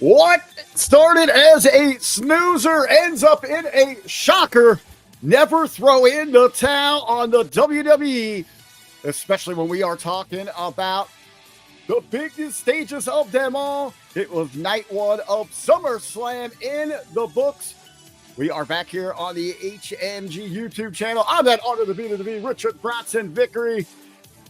What started as a snoozer ends up in a shocker. Never throw in the towel on the WWE, especially when we are talking about the biggest stages of them all. It was night one of SummerSlam in the books. We are back here on the HMG YouTube channel. I'm that honor to be Richard Bratson Vickery.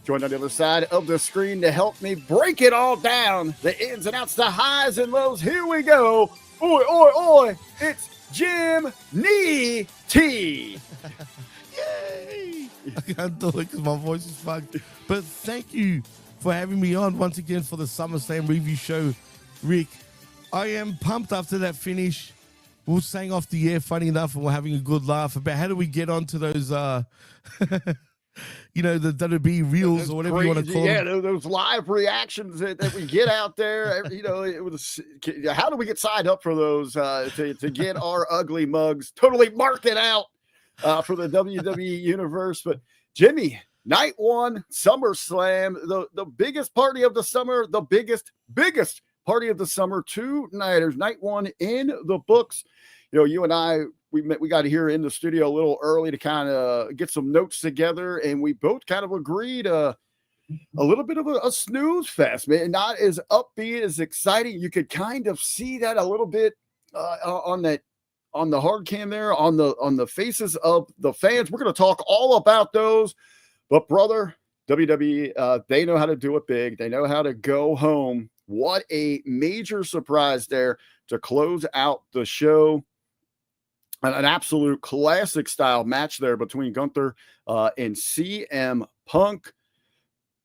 Joined on the other side of the screen to help me break it all down. The ins and outs, the highs and lows. Here we go. Oi, oi, oi. It's Jim Nee T. Yay! I can't do it because my voice is fucked. But thank you for having me on once again for the SummerSlam review show, Rick. I am pumped after that finish. We were saying off the air, funny enough, and we're having a good laugh about how do we get onto those, you know, the WWE reels those or whatever crazy, you want to call them. Yeah, those live reactions that we get out there. You know, how do we get signed up for those to get our ugly mugs totally marked out for the WWE universe? But Jimmy, night one, SummerSlam, the biggest party of the summer, the biggest party of the summer, two-nighters, night one in the books. You know, you and I, we got here in the studio a little early to kind of get some notes together, and we both kind of agreed a little bit of a snooze fest, man. Not as upbeat, as exciting. You could kind of see that a little bit on the hard cam there, on the faces of the fans. We're going to talk all about those, but brother, WWE, they know how to do it big. They know how to go home. What a major surprise there to close out the show. An absolute classic style match there between Gunther and CM Punk.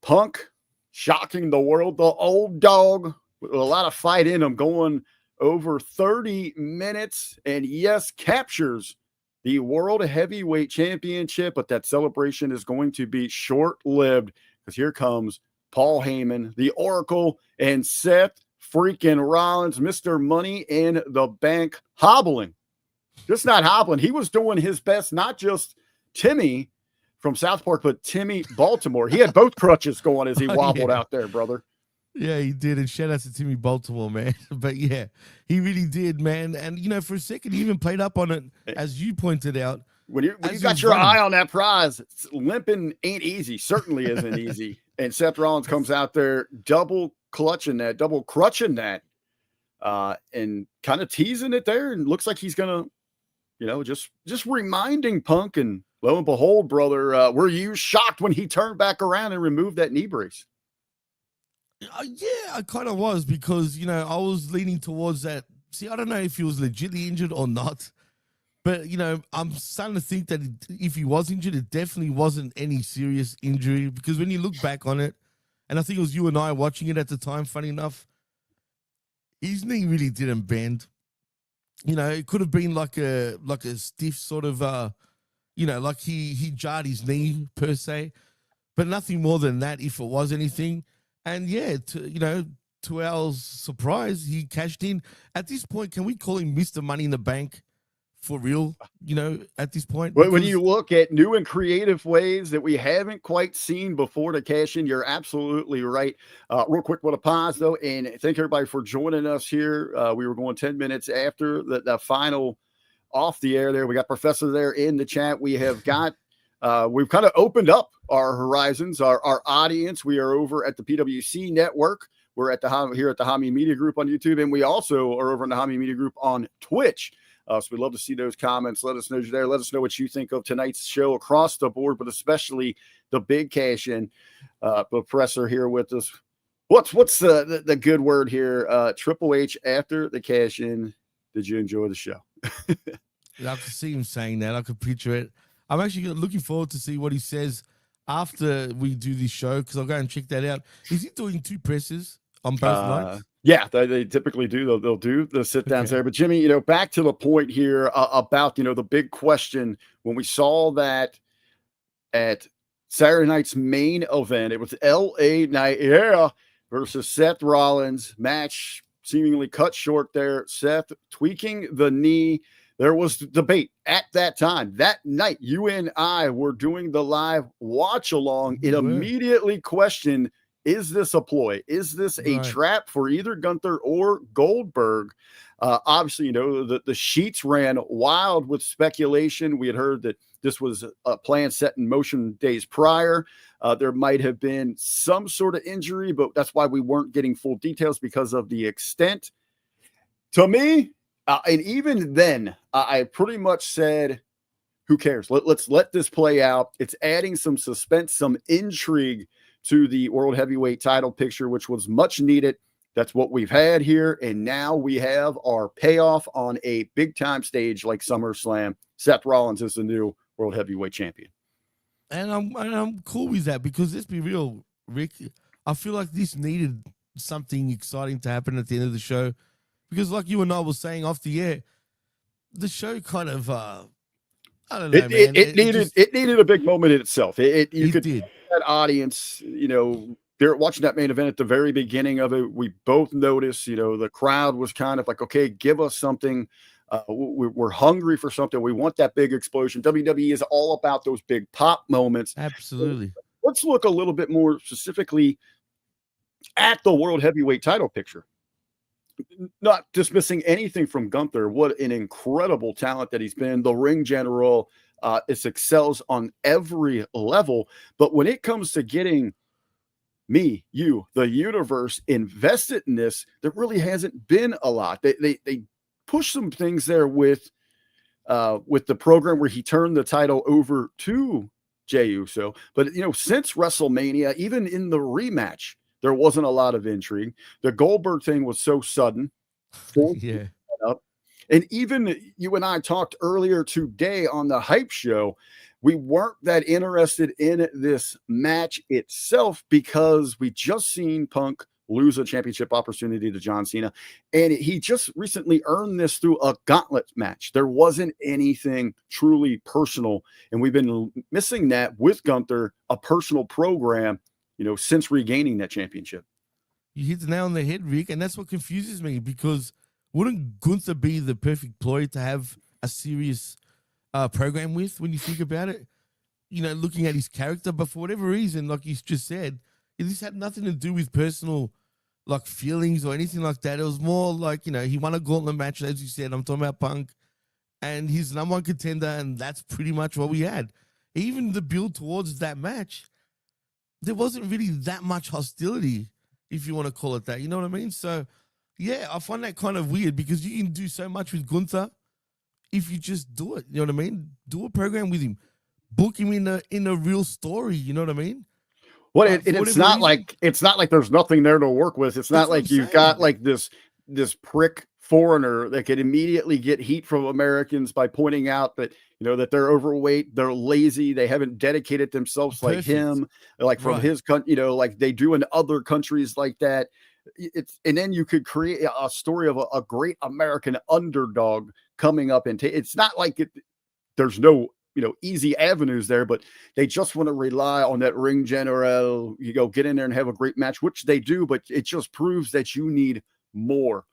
Punk shocking the world, the old dog with a lot of fight in him, going over 30 minutes, and yes, captures the World Heavyweight Championship, but that celebration is going to be short-lived because here comes Paul Hamin, the Oracle, and Seth freaking Rollins, Mr. Money in the Bank, hobbling. Just not hobbling. He was doing his best, not just Timmy from South Park, but Timmy Baltimore. He had both crutches going as he wobbled out there, brother. Yeah, he did. And shout out to Timmy Baltimore, man. But yeah, he really did, man. And, you know, for a second, he even played up on it, as you pointed out. When you got your eye on that prize, limping ain't easy. Certainly isn't easy. And Seth Rollins comes out there double crutching that, and kind of teasing it there. And looks like he's going to, you know, just reminding Punk, and lo and behold, brother, were you shocked when he turned back around and removed that knee brace? Yeah, I kind of was, because, you know, I was leaning towards that. See, I don't know if he was legitimately injured or not, but, you know, I'm starting to think that if he was injured, it definitely wasn't any serious injury, because when you look back on it, and I think it was you and I watching it at the time, funny enough, his knee really didn't bend. You know, it could have been like a stiff sort of, you know, like he jarred his knee per se, but nothing more than that if it was anything. And yeah, to our surprise, he cashed in. At this point, can we call him Mr. Money in the Bank for real? You know, at this point, when you look at new and creative ways that we haven't quite seen before to cash in, you're absolutely right. Real quick, want to pause though, and thank everybody for joining us here. We were going 10 minutes after the final off the air there. We got Professor there in the chat. We have got, we've kind of opened up our horizons, our audience. We are over at the PWC network. We're at here at the Hamin Media Group on YouTube, and we also are over in the Hamin Media Group on Twitch. So we'd love to see those comments. Let us know you're there. Let us know what you think of tonight's show across the board, but especially the big cash in. Professor here with us. What's the good word here? Triple H after the cash in. Did you enjoy the show? I could see him saying that. I could picture it. I'm actually looking forward to see what he says after we do this show, because I'll go and check that out. Is he doing two presses on both nights? Yeah, they typically do. They'll do the sit downs there. But Jimmy, you know, back to the point here about, you know, the big question when we saw that at Saturday night's main event, it was LA Knight versus Seth Rollins match, seemingly cut short there. Seth tweaking the knee. There was debate at that time. That night, you and I were doing the live watch along. It immediately questioned, is this a ploy? Is this a Right. trap for either Gunther or Goldberg? Obviously, the sheets ran wild with speculation. We had heard that this was a plan set in motion days prior. There might have been some sort of injury, but that's why we weren't getting full details because of the extent. To me, and even then, I pretty much said, who cares? Let's let this play out. It's adding some suspense, some intrigue to the World Heavyweight title picture, which was much needed. That's what we've had here. And now we have our payoff on a big time stage like SummerSlam. Seth Rollins is the new World Heavyweight champion. And I'm cool with that, because let's be real, Rick. I feel like this needed something exciting to happen at the end of the show, because like you and I were saying off the air, the show kind of I don't know, man. It needed a big moment in itself. You could did. That audience, they're watching that main event at the very beginning of it. We both noticed, the crowd was kind of like, okay, give us something. We're hungry for something. We want that big explosion. WWE is all about those big pop moments. Absolutely. So let's look a little bit more specifically at the World Heavyweight title picture. Not dismissing anything from Gunther. What an incredible talent that he's been. The ring general it excels on every level. But when it comes to getting me, you, the universe invested in this, there really hasn't been a lot. They push some things there with the program where he turned the title over to Jey Uso. But, since WrestleMania, even in the rematch, there wasn't a lot of intrigue. The Goldberg thing was so sudden. Yeah. And even you and I talked earlier today on the Hype Show, we weren't that interested in this match itself because we just seen Punk lose a championship opportunity to John Cena. And he just recently earned this through a gauntlet match. There wasn't anything truly personal. And we've been missing that with Gunther, a personal program, since regaining that championship. You hit the nail on the head, Rick. And that's what confuses me, because wouldn't Gunther be the perfect ploy to have a serious program with when you think about it? Looking at his character, but for whatever reason, like you just said, this had nothing to do with personal feelings or anything like that. It was more like, he won a gauntlet match, as you said. I'm talking about Punk, and he's number one contender, and that's pretty much what we had. Even the build towards that match, there wasn't really that much hostility, if you want to call it that. You know what I mean? So, yeah, I find that kind of weird, because you can do so much with Gunther if you just do it. You know what I mean? Do a program with him. Book him in a real story. You know what I mean? Well, it's not like there's nothing there to work with. It's not like you've got like this prick foreigner that could immediately get heat from Americans by pointing out that that they're overweight, they're lazy, they haven't dedicated themselves like him, like from his country, like they do in other countries like that. And then you could create a story of a great American underdog coming up, and it's not like there's no easy avenues there, but they just want to rely on that ring general. Get in there and have a great match, which they do, but it just proves that you need more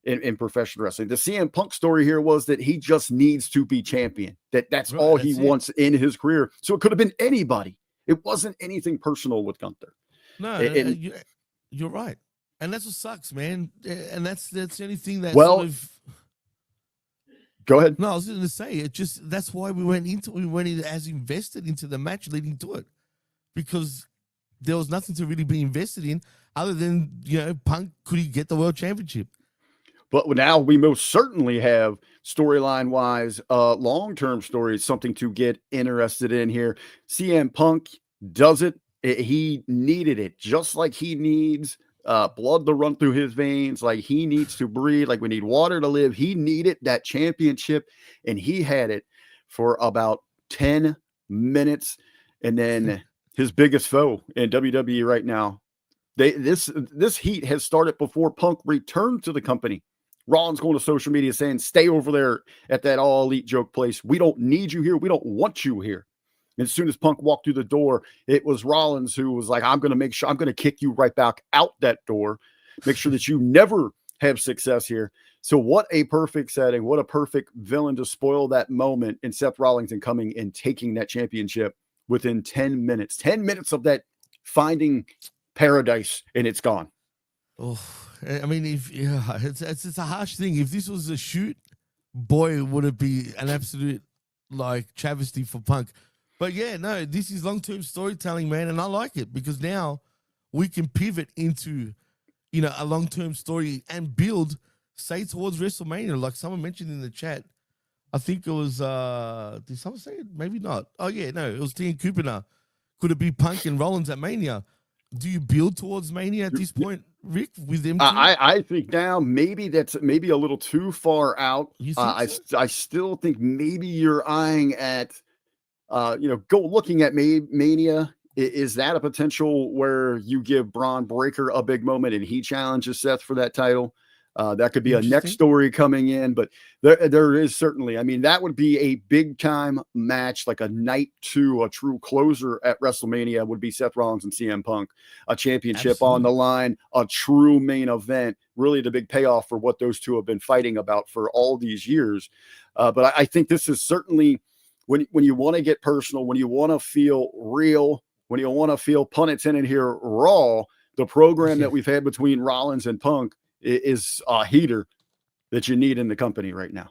in professional wrestling. The CM Punk story here was that he just needs to be champion. That's all he wants in his career. So it could have been anybody. It wasn't anything personal with Gunther. No, you're right. And that's what sucks, man. And that's the only thing that sort of... Go ahead. No, I was going to say, that's why we went in as invested into the match leading to it, because there was nothing to really be invested in other than, Punk, could he get the world championship? But now we most certainly have storyline-wise, long-term stories, something to get interested in here. CM Punk does it. He needed it, just like he needs blood to run through his veins, like he needs to breathe, like we need water to live. He needed that championship, and he had it for about 10 minutes. And then his biggest foe in WWE right now, this heat has started before Punk returned to the company. Rollins going to social media saying, stay over there at that All Elite joke place. We don't need you here. We don't want you here. And as soon as Punk walked through the door, it was Rollins who was like, I'm going to kick you right back out that door. Make sure that you never have success here. So what a perfect setting. What a perfect villain to spoil that moment in Seth Rollins and coming and taking that championship within 10 minutes. 10 minutes of that finding paradise and it's gone. Oh, I mean, it's a harsh thing. If this was a shoot, boy, would it be an absolute like travesty for Punk. But yeah, no, this is long-term storytelling, man, and I like it because now we can pivot into, a long-term story and build, say, towards WrestleMania. Like someone mentioned in the chat, I think it was, did someone say it? Maybe not. Oh yeah, no, it was T and Cooper now. Could it be Punk and Rollins at Mania? Do you build towards Mania at this point, Rick, with them two? I think now maybe that's maybe a little too far out. You think so? I still think maybe you're eyeing at, looking at Mania. Is that a potential where you give Braun Breaker a big moment and he challenges Seth for that title? That could be a next story coming in, but there is certainly, I mean, that would be a big time match, like a night two, a true closer at WrestleMania would be Seth Rollins and CM Punk, a championship on the line, a true main event, really the big payoff for what those two have been fighting about for all these years. But I think this is certainly when you want to get personal, when you want to feel real, when you want to feel, pun intended here, raw, the program that we've had between Rollins and Punk is a heater that you need in the company right now.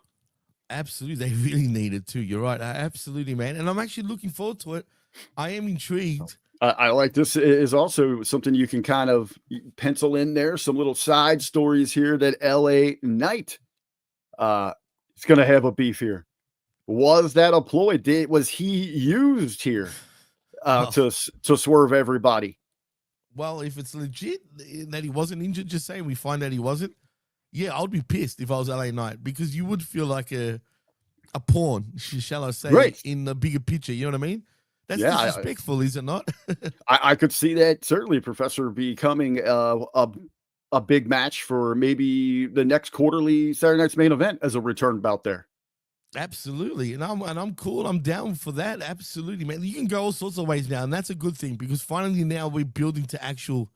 Absolutely. They really need it too. You're right. Absolutely, man. And I'm actually looking forward to it. I am intrigued. I like this is also something you can kind of pencil in there. Some little side stories here that LA Knight is going to have a beef here. Was that a ploy? Was he used here to swerve everybody? Well, if it's legit that he wasn't injured, just say we find out he wasn't. Yeah, I would be pissed if I was LA Knight because you would feel like a pawn, shall I say, right, in the bigger picture. You know what I mean? That's disrespectful, is it not? I could see that certainly, Professor, becoming a big match for maybe the next quarterly Saturday Night's Main Event as a return bout there. Absolutely, and I'm cool. I'm down for that. Absolutely, man. You can go all sorts of ways now, and that's a good thing because finally now we're building to actual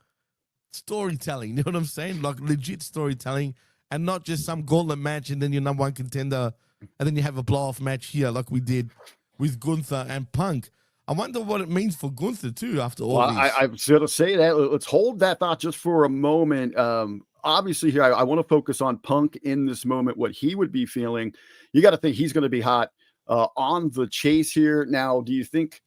storytelling. You know what I'm saying? Like legit storytelling, and not just some gauntlet match and then your number one contender, and then you have a blow-off match here like we did with Gunther and Punk. I wonder what it means for Gunther too after all this. I was going to say that. Let's hold that thought just for a moment. Obviously here, I want to focus on Punk in this moment, what he would be feeling. You got to think he's going to be hot on the chase here. Now, do you think,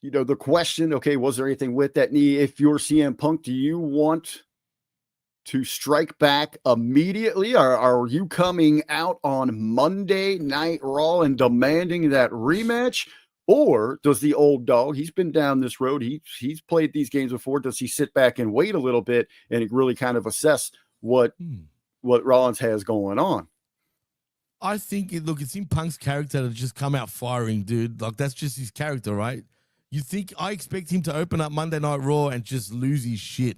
the question, okay, was there anything with that knee? If you're CM Punk, do you want to strike back immediately? Are you coming out on Monday Night Raw and demanding that rematch? Or does the old dog, he's been down this road, he's played these games before, does he sit back and wait a little bit and really kind of assess what Rollins has going on? I think, it's in Punk's character to just come out firing, dude. Like, that's just his character, right? I expect him to open up Monday Night Raw and just lose his shit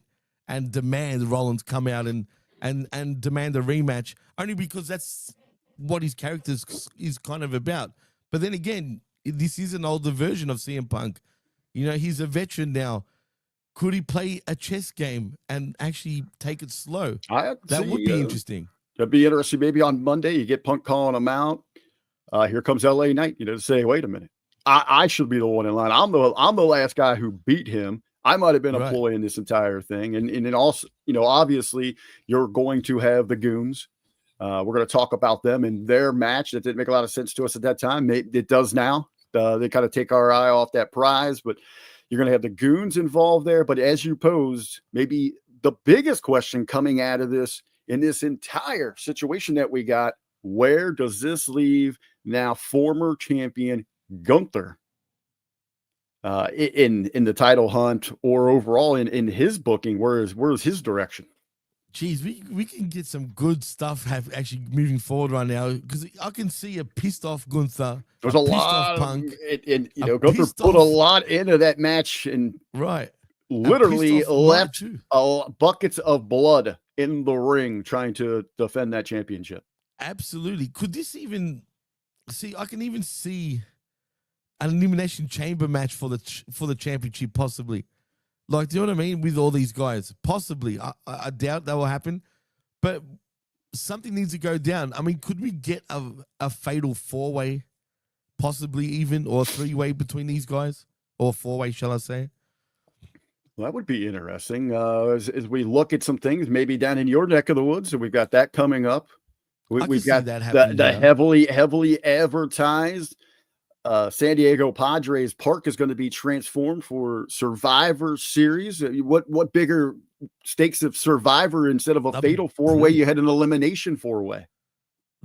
and demand Rollins come out and demand a rematch, only because that's what his character is kind of about. But then again, this is an older version of CM Punk. He's a veteran now. Could he play a chess game and actually take it slow? That would be interesting. That'd be interesting. Maybe on Monday you get Punk calling him out. Here comes LA Knight, to say, wait a minute. I should be the one in line. I'm the last guy who beat him. I might have been a ploy in this entire thing. And then also, obviously you're going to have the Goons. We're going to talk about them and their match. That didn't make a lot of sense to us at that time. It does now. They kind of take our eye off that prize, but you're going to have the Goons involved there. But as you posed, maybe the biggest question coming out of this in this entire situation that we got, where does this leave now former champion Gunther in the title hunt or overall in his booking? Where's his direction? Geez, we can get some good stuff actually moving forward right now because I can see a pissed off Gunther. There's a lot of Punk. Gunther put a lot into that match and literally left buckets of blood in the ring trying to defend that championship. Absolutely. Could this even see? I can even see an Elimination Chamber match for the championship possibly. Like, do you know what I mean? With all these guys, possibly. I doubt that will happen, but something needs to go down. I mean, could we get a fatal 4-way, possibly even, or 3-way between these guys, or 4-way, shall I say? Well, that would be interesting. As we look at some things, maybe down in your neck of the woods, so we've got that coming up. I can We've see got that the happening the here. heavily advertised San Diego Padres Park is going to be transformed for Survivor Series. What bigger stakes of Survivor instead of a That'd be fatal four-way? great. You had an elimination four-way.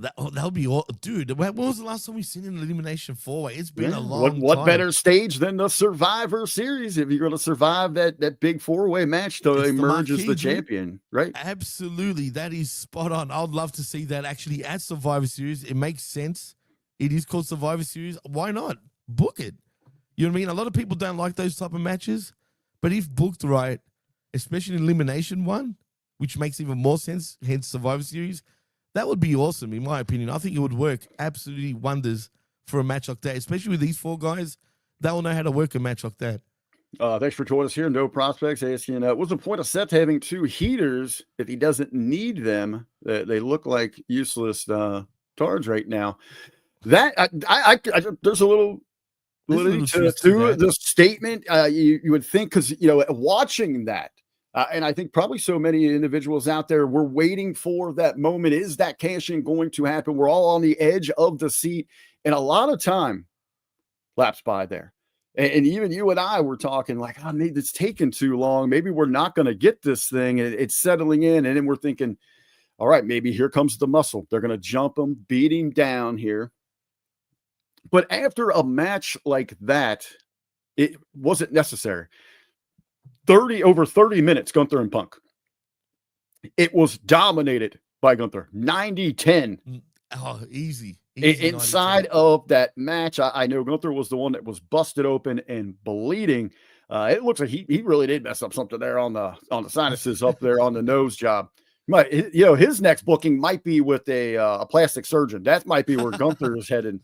That would be all, dude. When was the last time we seen an elimination 4-way? It's been a What long what time. better stage than the Survivor Series if you're going to survive that big four-way match to It's the emerge as marquee, the dude. champion, right? Absolutely, that is spot on. I'd love to see that actually at Survivor Series. It makes sense. It is called Survivor Series. Why not book it? You know what I mean? A lot of people don't like those type of matches, but if booked right, especially an elimination one, which makes even more sense, hence Survivor Series, that would be awesome, in my opinion. I think it would work absolutely wonders for a match like that, especially with these 4 guys. They will know how to work a match like that. Thanks for joining us here. No Prospects asking, what's the point of Seth having 2 heaters if he doesn't need them? They look like useless cards right now. That there's a little validity to the statement. You would think, because watching that. And I think probably so many individuals out there were waiting for that moment. Is that cash-in going to happen? We're all on the edge of the seat, and a lot of time lapsed by there. And even you and I were talking like, oh, maybe it's taken too long. Maybe we're not going to get this thing. It's settling in. And then we're thinking, all right, maybe here comes the muscle. They're going to jump him, beat him down here. But after a match like that, it wasn't necessary. Over 30 minutes, Gunther and Punk. It was dominated by Gunther, 90-10. Oh, easy. Inside of that match, I know Gunther was the one that was busted open and bleeding. It looks like he really did mess up something there on the sinuses up there on the nose job. His next booking might be with a plastic surgeon. That might be where Gunther is headed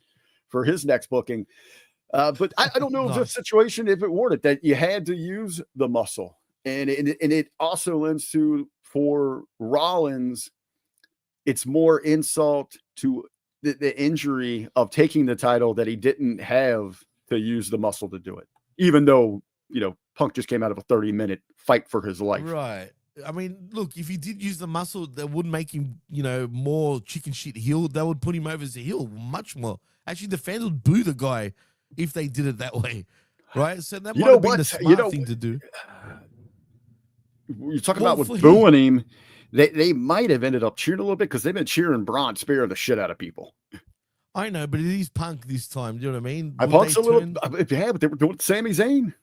for his next booking. But I don't know if the situation, if it warranted that you had to use the muscle. And it also lends to, for Rollins, it's more insult to the injury of taking the title that he didn't have to use the muscle to do it, even though, Punk just came out of a 30-minute fight for his life. Right. I mean, look, if he did use the muscle, that would make him, more chicken shit heel. That would put him over as a heel much more. Actually, the fans would boo the guy if they did it that way, right? So that might have been the smart thing to do. You're talking about with booing him. They might have ended up cheering a little bit because they've been cheering Braun spearing the shit out of people. I know, but it is Punk this time. Do you know what I mean? Punk's a little, but they were doing it to Sami Zayn.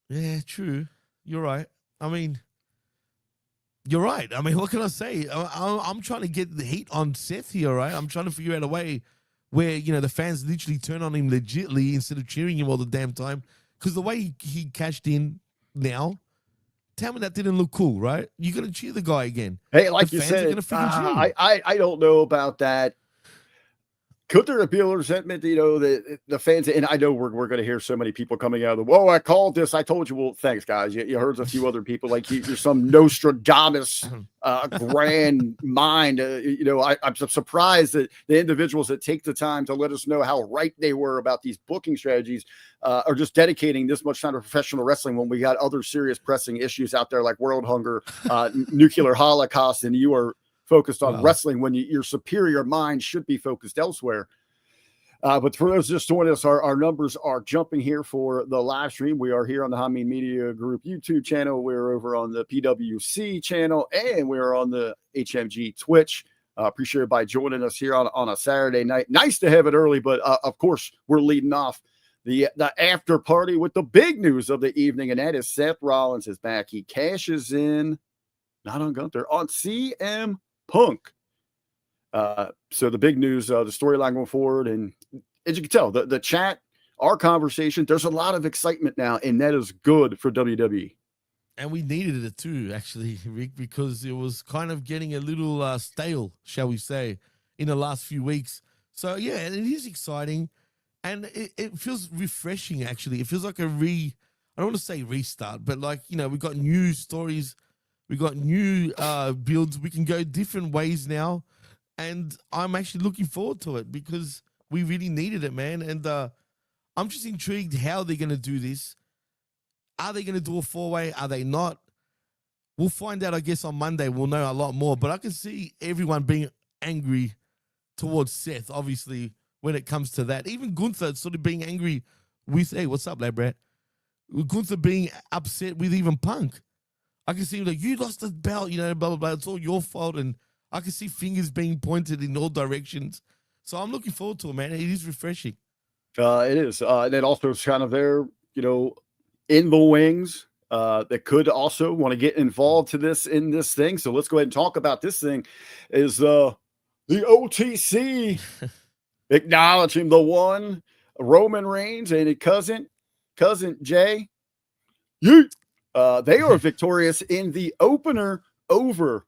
Yeah, true. You're right. I mean, you're right. I mean, what can I say? I'm trying to get the heat on Seth here, right? I'm trying to figure out a way where, the fans literally turn on him legitly instead of cheering him all the damn time. Because the way he cashed in now, tell me that didn't look cool, right? You're going to cheer the guy again. Hey, like you said, I don't know about that. Could there be a resentment, the fans? And I know we're going to hear so many people coming out of whoa, I called this. I told you. Well, thanks, guys. You heard a few other people like you're some Nostradamus grand mind. I'm surprised that the individuals that take the time to let us know how right they were about these booking strategies are just dedicating this much time to professional wrestling when we got other serious pressing issues out there like world hunger, nuclear holocaust, and you are focused on wrestling when your superior mind should be focused elsewhere. But for those just joining us, our numbers are jumping here for the live stream. We are here on the Hamin Media Group YouTube channel. We're over on the PWC channel, and we're on the HMG Twitch. Appreciate everybody joining us here on a Saturday night. Nice to have it early, but of course, we're leading off the after party with the big news of the evening, and that is Seth Rollins is back. He cashes in, not on Gunther, on CM Punk. So the big news, the storyline going forward, and as you can tell, the chat, our conversation, there's a lot of excitement now, and that is good for WWE. And we needed it too, actually, Rick, because it was kind of getting a little stale, shall we say, in the last few weeks. So yeah, it is exciting, and it feels refreshing. Actually, it feels like I don't want to say restart, but like we got new stories. We got new builds. We can go different ways now. And I'm actually looking forward to it because we really needed it, man. And I'm just intrigued how they're going to do this. Are they going to do a 4-way? Are they not? We'll find out, I guess, on Monday. We'll know a lot more. But I can see everyone being angry towards Seth, obviously, when it comes to that. Even Gunther sort of being angry with, hey, what's up, lad, Brad? Gunther being upset with even Punk. I can see him like, you lost the belt, blah, blah, blah. It's all your fault. And I can see fingers being pointed in all directions. So I'm looking forward to it, man. It is refreshing. It is. And then also it's kind of there, in the wings that could also want to get involved in this thing. So let's go ahead and talk about this thing is the OTC acknowledging the one Roman Reigns and his cousin Jay. Yeet. They are victorious in the opener over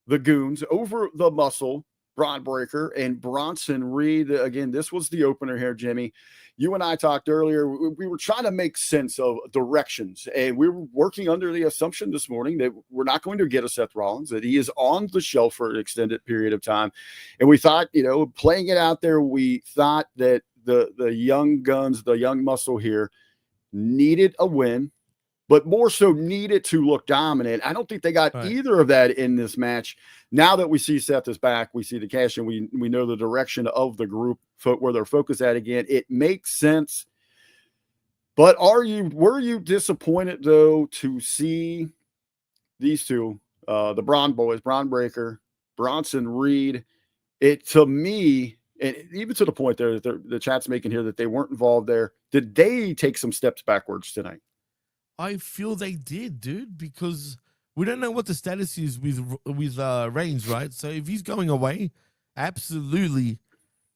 the Goons, over the Muscle, Braun Breaker, and Bronson Reed. Again, this was the opener here, Jimmy. You and I talked earlier. We were trying to make sense of directions, and we were working under the assumption this morning that we're not going to get a Seth Rollins, that he is on the shelf for an extended period of time. And we thought, playing it out there, we thought that the young guns, the young Muscle here needed a win, but more so needed to look dominant. I don't think they got either of that in this match. Now that we see Seth is back, we see the cash, and we know the direction of the group, where they're focused at again. It makes sense. But were you disappointed, though, to see these two, the Braun boys, Braun Breaker, Bronson Reed? It, to me, and even to the point there that the chat's making here that they weren't involved there, did they take some steps backwards tonight? I feel they did, dude, because we don't know what the status is with Reigns, right? So if he's going away, absolutely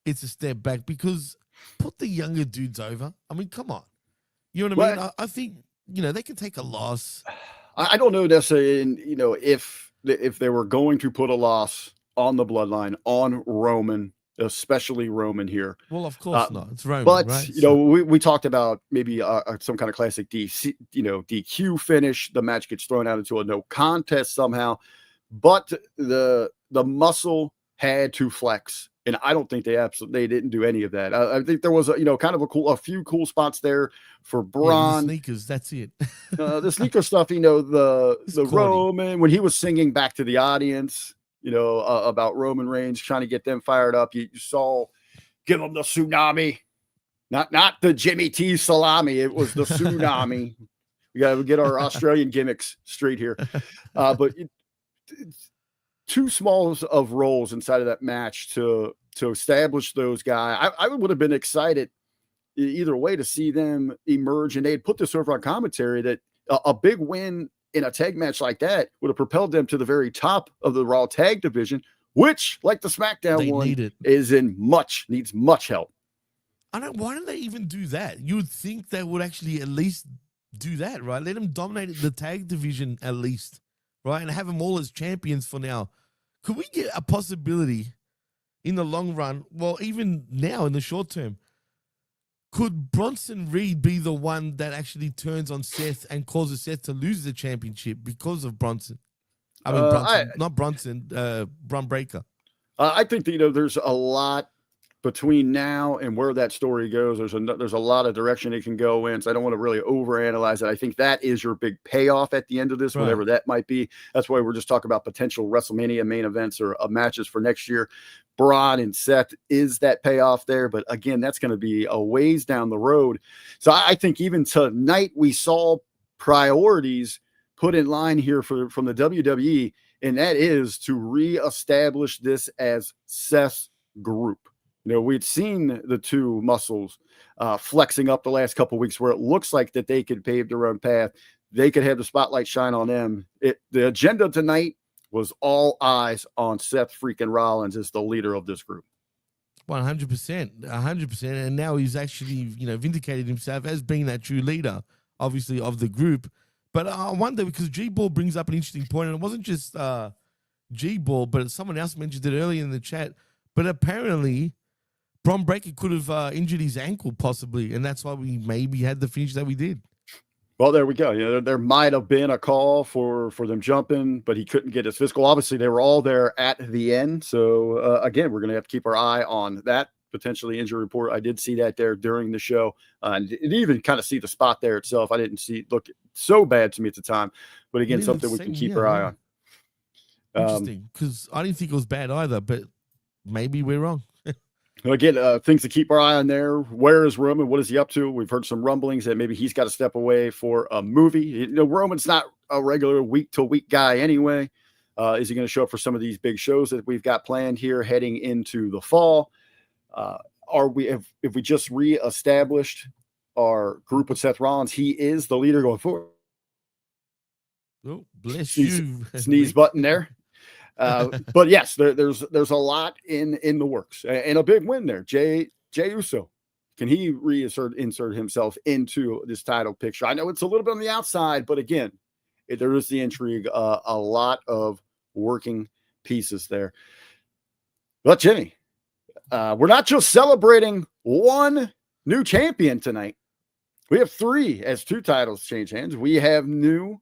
it's a step back, because put the younger dudes over. I mean, come on. You know what I mean? I think, they can take a loss. I don't know necessarily, if they were going to put a loss on the Bloodline, on Roman, especially Roman here. Well, of course not. It's Roman, but right? We talked about maybe some kind of classic DQ finish. The match gets thrown out into a no contest somehow, but the Muscle had to flex, and I don't think they didn't do any of that. I think there was kind of a few cool spots there for Braun. The sneakers, that's it. The sneaker stuff, the Roman when he was singing back to the audience. About Roman Reigns, trying to get them fired up. You saw, give them the tsunami, not the Jimmy T salami. It was the tsunami. We got to get our Australian gimmicks straight here. But too small of roles inside of that match to establish those guys. I would have been excited either way to see them emerge, and they'd put this over on commentary that a big win in a tag match like that would have propelled them to the very top of the Raw tag division, which, like the SmackDown needs much help. Why don't they even do that? You would think they would actually at least do that, right? Let them dominate the tag division at least, right? And have them all as champions for now. Could we get a possibility in the long run? Well, even now in the short term, could Bronson Reed be the one that actually turns on Seth and causes Seth to lose the championship because of Bronson? Not Bronson, Braun Breaker. I think that, there's a lot between now and where that story goes. There's a lot of direction it can go in. So I don't want to really overanalyze it. I think that is your big payoff at the end of this, whatever that might be. That's why we're just talking about potential WrestleMania main events or matches for next year. Braun and Seth is that payoff there. But again, that's going to be a ways down the road. So I think even tonight we saw priorities put in line here from the WWE, and that is to reestablish this as Seth's group. We'd seen the two Muscles flexing up the last couple of weeks where it looks like that they could pave their own path. They could have the spotlight shine on them. The agenda tonight was all eyes on Seth freaking Rollins as the leader of this group. 100%. And now he's actually, vindicated himself as being that true leader, obviously, of the group. But I wonder, because G-Ball brings up an interesting point, and it wasn't just G-Ball, but someone else mentioned it earlier in the chat. But apparently, Braun Breaker could have injured his ankle, possibly, and that's why we maybe had the finish that we did. Well, there we go. There might have been a call for them jumping, but he couldn't get his physical. Obviously, they were all there at the end. So, again, we're going to have to keep our eye on that potentially injury report. I did see that there during the show, and even kind of see the spot there itself. I didn't so bad to me at the time. But again, Maybe something the we can same keep year, our eye yeah. on. Interesting, because I didn't think it was bad either, but maybe we're wrong. Again, things to keep our eye on there. Where is Roman? What is he up to? We've heard some rumblings that maybe he's got to step away for a movie. You know, Roman's not a regular week-to-week guy anyway. Is he going to show up for some of these big shows that we've got planned here heading into the fall? If we just reestablished our group with Seth Rollins, he is the leader going forward. Oh, bless sneeze Rick. button there. But yes, there's a lot in the works, and a big win there. Jey Uso, can he insert himself into this title picture? I know it's a little bit on the outside, but again, there is the intrigue, a lot of working pieces there. But Jimmy, we're not just celebrating one new champion tonight. We have 3 as 2 titles change hands. We have new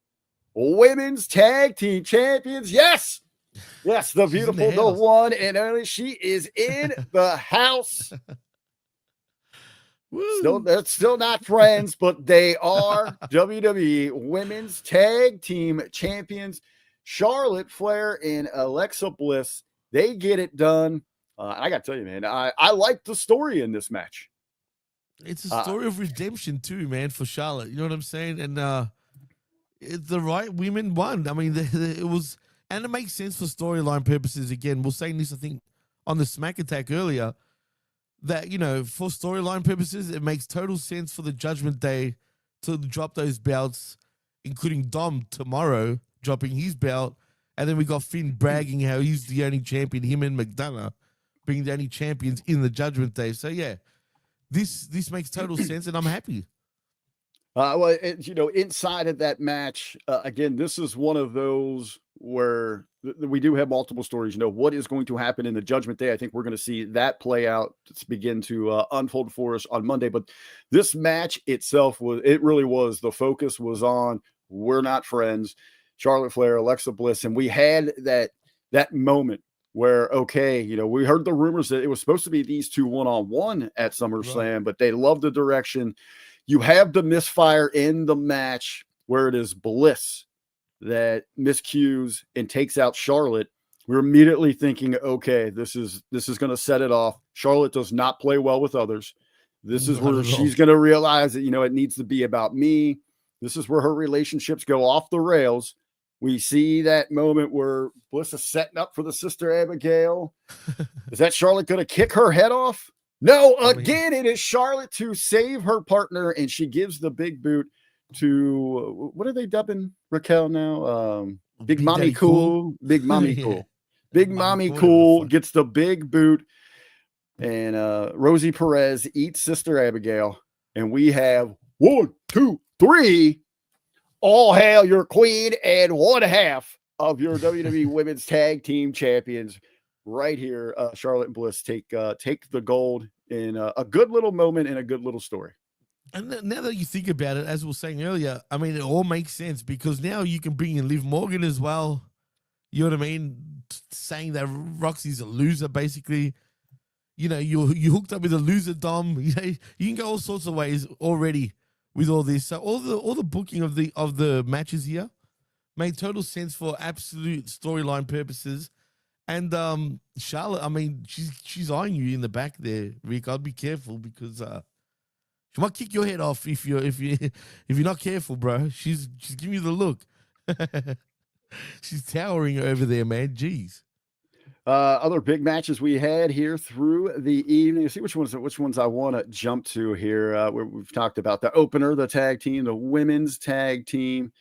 women's tag team champions. Yes, the beautiful, the one and only. She is in the house. They're still not friends, but they are WWE Women's Tag Team Champions. Charlotte Flair and Alexa Bliss. They get it done. I got to tell you, man, I like the story in this match. It's a story of redemption too, man, for Charlotte. You know what I'm saying? And the right women won. I mean, it was, and it makes sense for storyline purposes. Again, we're saying this, I think, on the Smack Attack earlier, that, you know, for storyline purposes, it makes total sense for the Judgment Day to drop those belts, including Dom tomorrow dropping his belt. And then we got Finn bragging how he's the only champion, him and McDonough being the only champions in the Judgment Day. So, yeah, this makes total sense, and I'm happy. Well, you know, inside of that match, again, this is one of those where we do have multiple stories. You know, what is going to happen in the Judgment Day? I think we're going to see that play out to begin to unfold for us on Monday. But this match itself really was the focus was on we're not friends. Charlotte Flair, Alexa Bliss, and we had that moment where, okay, you know, we heard the rumors that it was supposed to be these 2 one-on-one at SummerSlam, right, but they love the direction. You have the misfire in the match where it is Bliss that miscues and takes out Charlotte. We're immediately thinking, okay, this is going to set it off. Charlotte does not play well with others. This is where she's going to realize that, you know, it needs to be about me. This is where her relationships go off the rails. We see that moment where Bliss is setting up for the Sister Abigail. Is that Charlotte going to kick her head off? No, again, it is Charlotte to save her partner, and she gives the big boot to, what are they dubbing Raquel now? Big Mommy Cool. Big Mommy Cool. Big Mommy Cool gets the big boot, and Rosie Perez eats Sister Abigail, and we have 1, 2, 3. All hail your queen and one half of your WWE Women's Tag Team Champions right here. Charlotte and Bliss take the gold in a good little moment and a good little story. And now that you think about it, as we were saying earlier, I mean, it all makes sense because now you can bring in Liv Morgan as well. You know what I mean? Saying that Roxy's a loser, basically. You know, you hooked up with a loser Dom. You know, you can go all sorts of ways already with all this. So all the booking of the matches here made total sense for absolute storyline purposes. And Charlotte, I mean, she's eyeing you in the back there, Rick. I'd be careful because she might kick your head off if you're not careful, bro. She's giving you the look. She's towering over there, man. Jeez. Other big matches we had here through the evening. See which ones I want to jump to here. We've talked about the opener, the tag team, the women's tag team.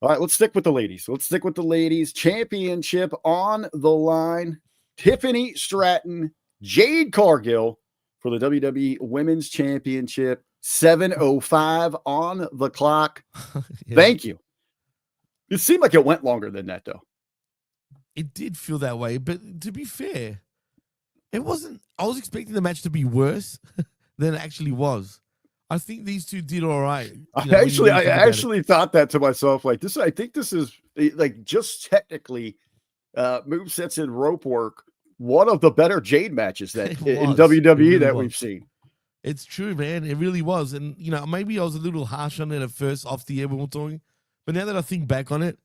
All right, let's stick with the ladies. Championship on the line. Tiffany Stratton, Jade Cargill for the WWE Women's Championship. 7:05 on the clock. Yeah. Thank you. It seemed like it went longer than that, though. It did feel that way, but to be fair, it wasn't. I was expecting the match to be worse than it actually was. I think these two did all right. I actually thought that to myself. Like this, I think this is like just technically movesets and rope work. One of the better Jade matches that in WWE that we've seen. It's true, man. It really was. And, maybe I was a little harsh on it at first off the air when we were talking. But now that I think back on it,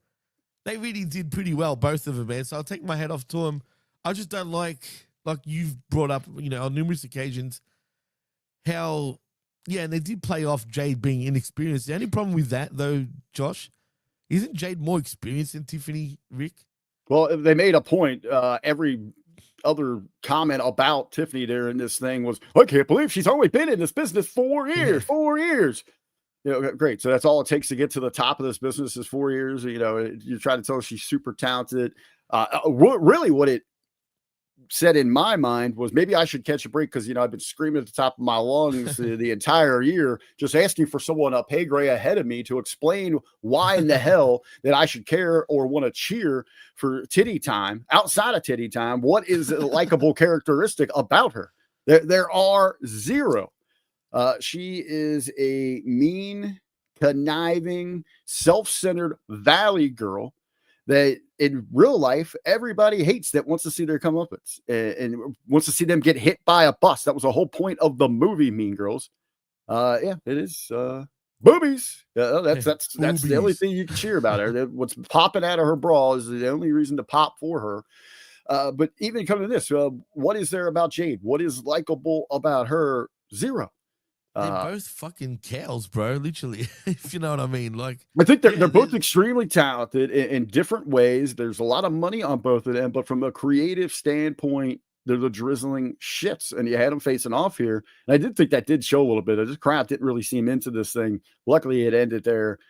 they really did pretty well, both of them, man. So I'll take my hat off to them. I just don't like you've brought up, on numerous occasions, how, and they did play off Jade being inexperienced. The only problem with that, though, Josh, isn't Jade more experienced than Tiffany, Rick? Well, they made a point. Every other comment about Tiffany there in this thing was, I can't believe she's only been in this business 4 years, Yeah. 4 years. Great. So that's all it takes to get to the top of this business is 4 years. You're trying to tell us she's super talented. Really what it said in my mind was maybe I should catch a break because, I've been screaming at the top of my lungs the entire year, just asking for someone a pay grade ahead of me to explain why in the hell that I should care or want to cheer for titty time outside of titty time. What is a likable characteristic about her? There are zero. She is a mean, conniving, self-centered valley girl that in real life, everybody hates, that wants to see their comeuppance and wants to see them get hit by a bus. That was the whole point of the movie Mean Girls. It is boobies. That's the only thing you can cheer about her. What's popping out of her bra is the only reason to pop for her. But even coming to this, what is there about Jade? What is likable about her? Zero. They're both fucking cows, bro. Literally, if you know what I mean. Like, I think they're both extremely talented in different ways. There's a lot of money on both of them, but from a creative standpoint, they're the drizzling shits. And you had them facing off here. And I did think that did show a little bit. I just crap didn't really seem into this thing. Luckily, it ended there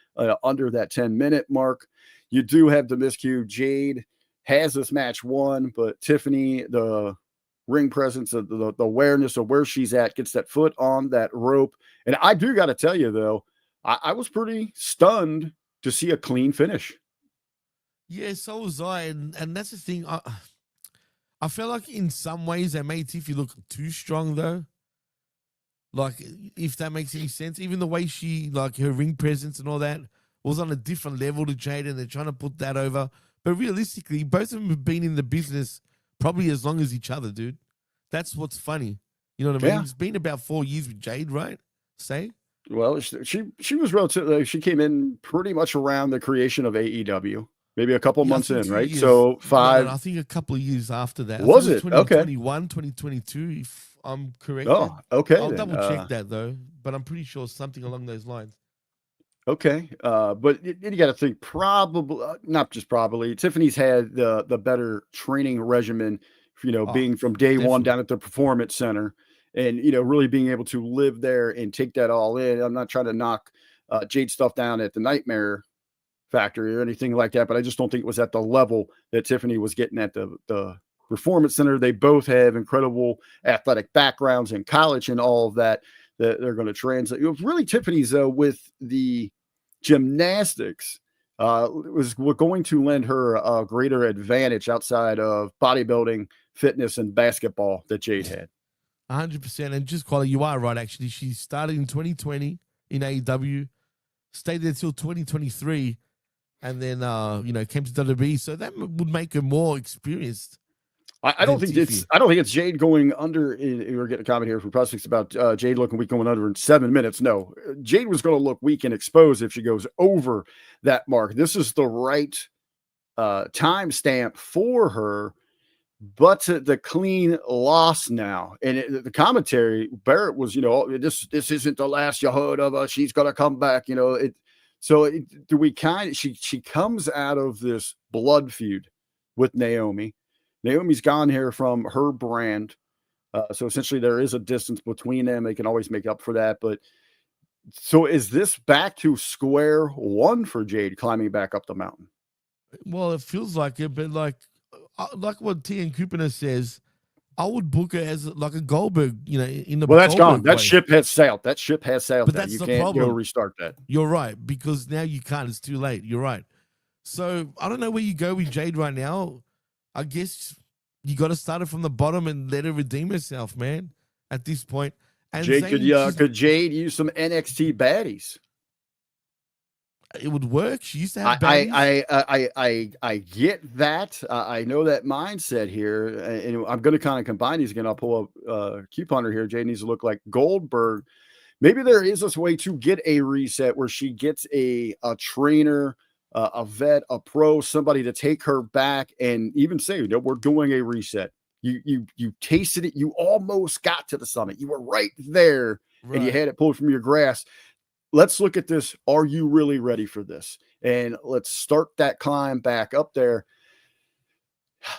under that 10-minute mark. You do have the miscue. Jade has this match won, but Tiffany, the ring presence, of the awareness of where she's at, gets that foot on that rope. And I do got to tell you, though, I was pretty stunned to see a clean finish. Yeah, so was I. And that's the thing. I felt like in some ways they made Tiffy look too strong, though. Like, if that makes any sense. Even the way she, like, her ring presence and all that was on a different level to Jade, and they're trying to put that over. But realistically, both of them have been in the business probably as long as each other, dude. That's what's funny. You know what I mean? Yeah. It's been about 4 years with Jade, right? Say? Well, she was relatively, she came in pretty much around the creation of AEW, maybe a couple months in, right? Years. So 5. No, I think a couple of years after that. Was it? 2021, 2022, if I'm correct. Oh, okay. I'll double check that, though. But I'm pretty sure something along those lines. Okay. But you got to think probably, not just probably, Tiffany's had the better training regimen, being from day one down at the Performance Center and, really being able to live there and take that all in. I'm not trying to knock Jade stuff down at the Nightmare Factory or anything like that, but I just don't think it was at the level that Tiffany was getting at the Performance Center. They both have incredible athletic backgrounds in college and all of that they're going to translate. Really, Tiffany's with the gymnastics was going to lend her a greater advantage outside of bodybuilding, fitness, and basketball that Jade had. 100%. And just quality, you are right, actually. She started in 2020 in AEW, stayed there till 2023, and then, came to WWE. So that would make her more experienced. I don't think it's Jade going under. We're getting a comment here from Prospects about Jade looking weak going under in 7 minutes. No, Jade was going to look weak and exposed if she goes over that mark. This is the right time stamp for her, but the clean loss now. And the commentary, Barrett was, this isn't the last you heard of her. She's going to come back. She comes out of this blood feud with Naomi. Naomi's gone here from her brand. So essentially there is a distance between them. They can always make up for that. But so is this back to square one for Jade climbing back up the mountain? Well, it feels like it, but like what T.N. Kupiner says, I would book her as like a Goldberg, in the Well, that's Goldberg gone. That way. ship has sailed. That ship has sailed. But now. that's You the can't problem. go restart that. You're right, because now you can't. It's too late. You're right. So I don't know where you go with Jade right now. I guess you got to start it from the bottom and let her redeem herself, man, at this point. And Jade could Jade use some NXT baddies? it would work. She used to have I get that. I know that mindset here, and I'm going to kind of combine these again. I'll pull up couponer here. Jay needs to look like Goldberg. Maybe there is this way to get a reset where she gets a trainer, a vet, a pro, somebody to take her back and even say, we're doing a reset. You tasted it. You almost got to the summit. You were right there, and you had it pulled from your grasp. Let's look at this. Are you really ready for this? And let's start that climb back up there.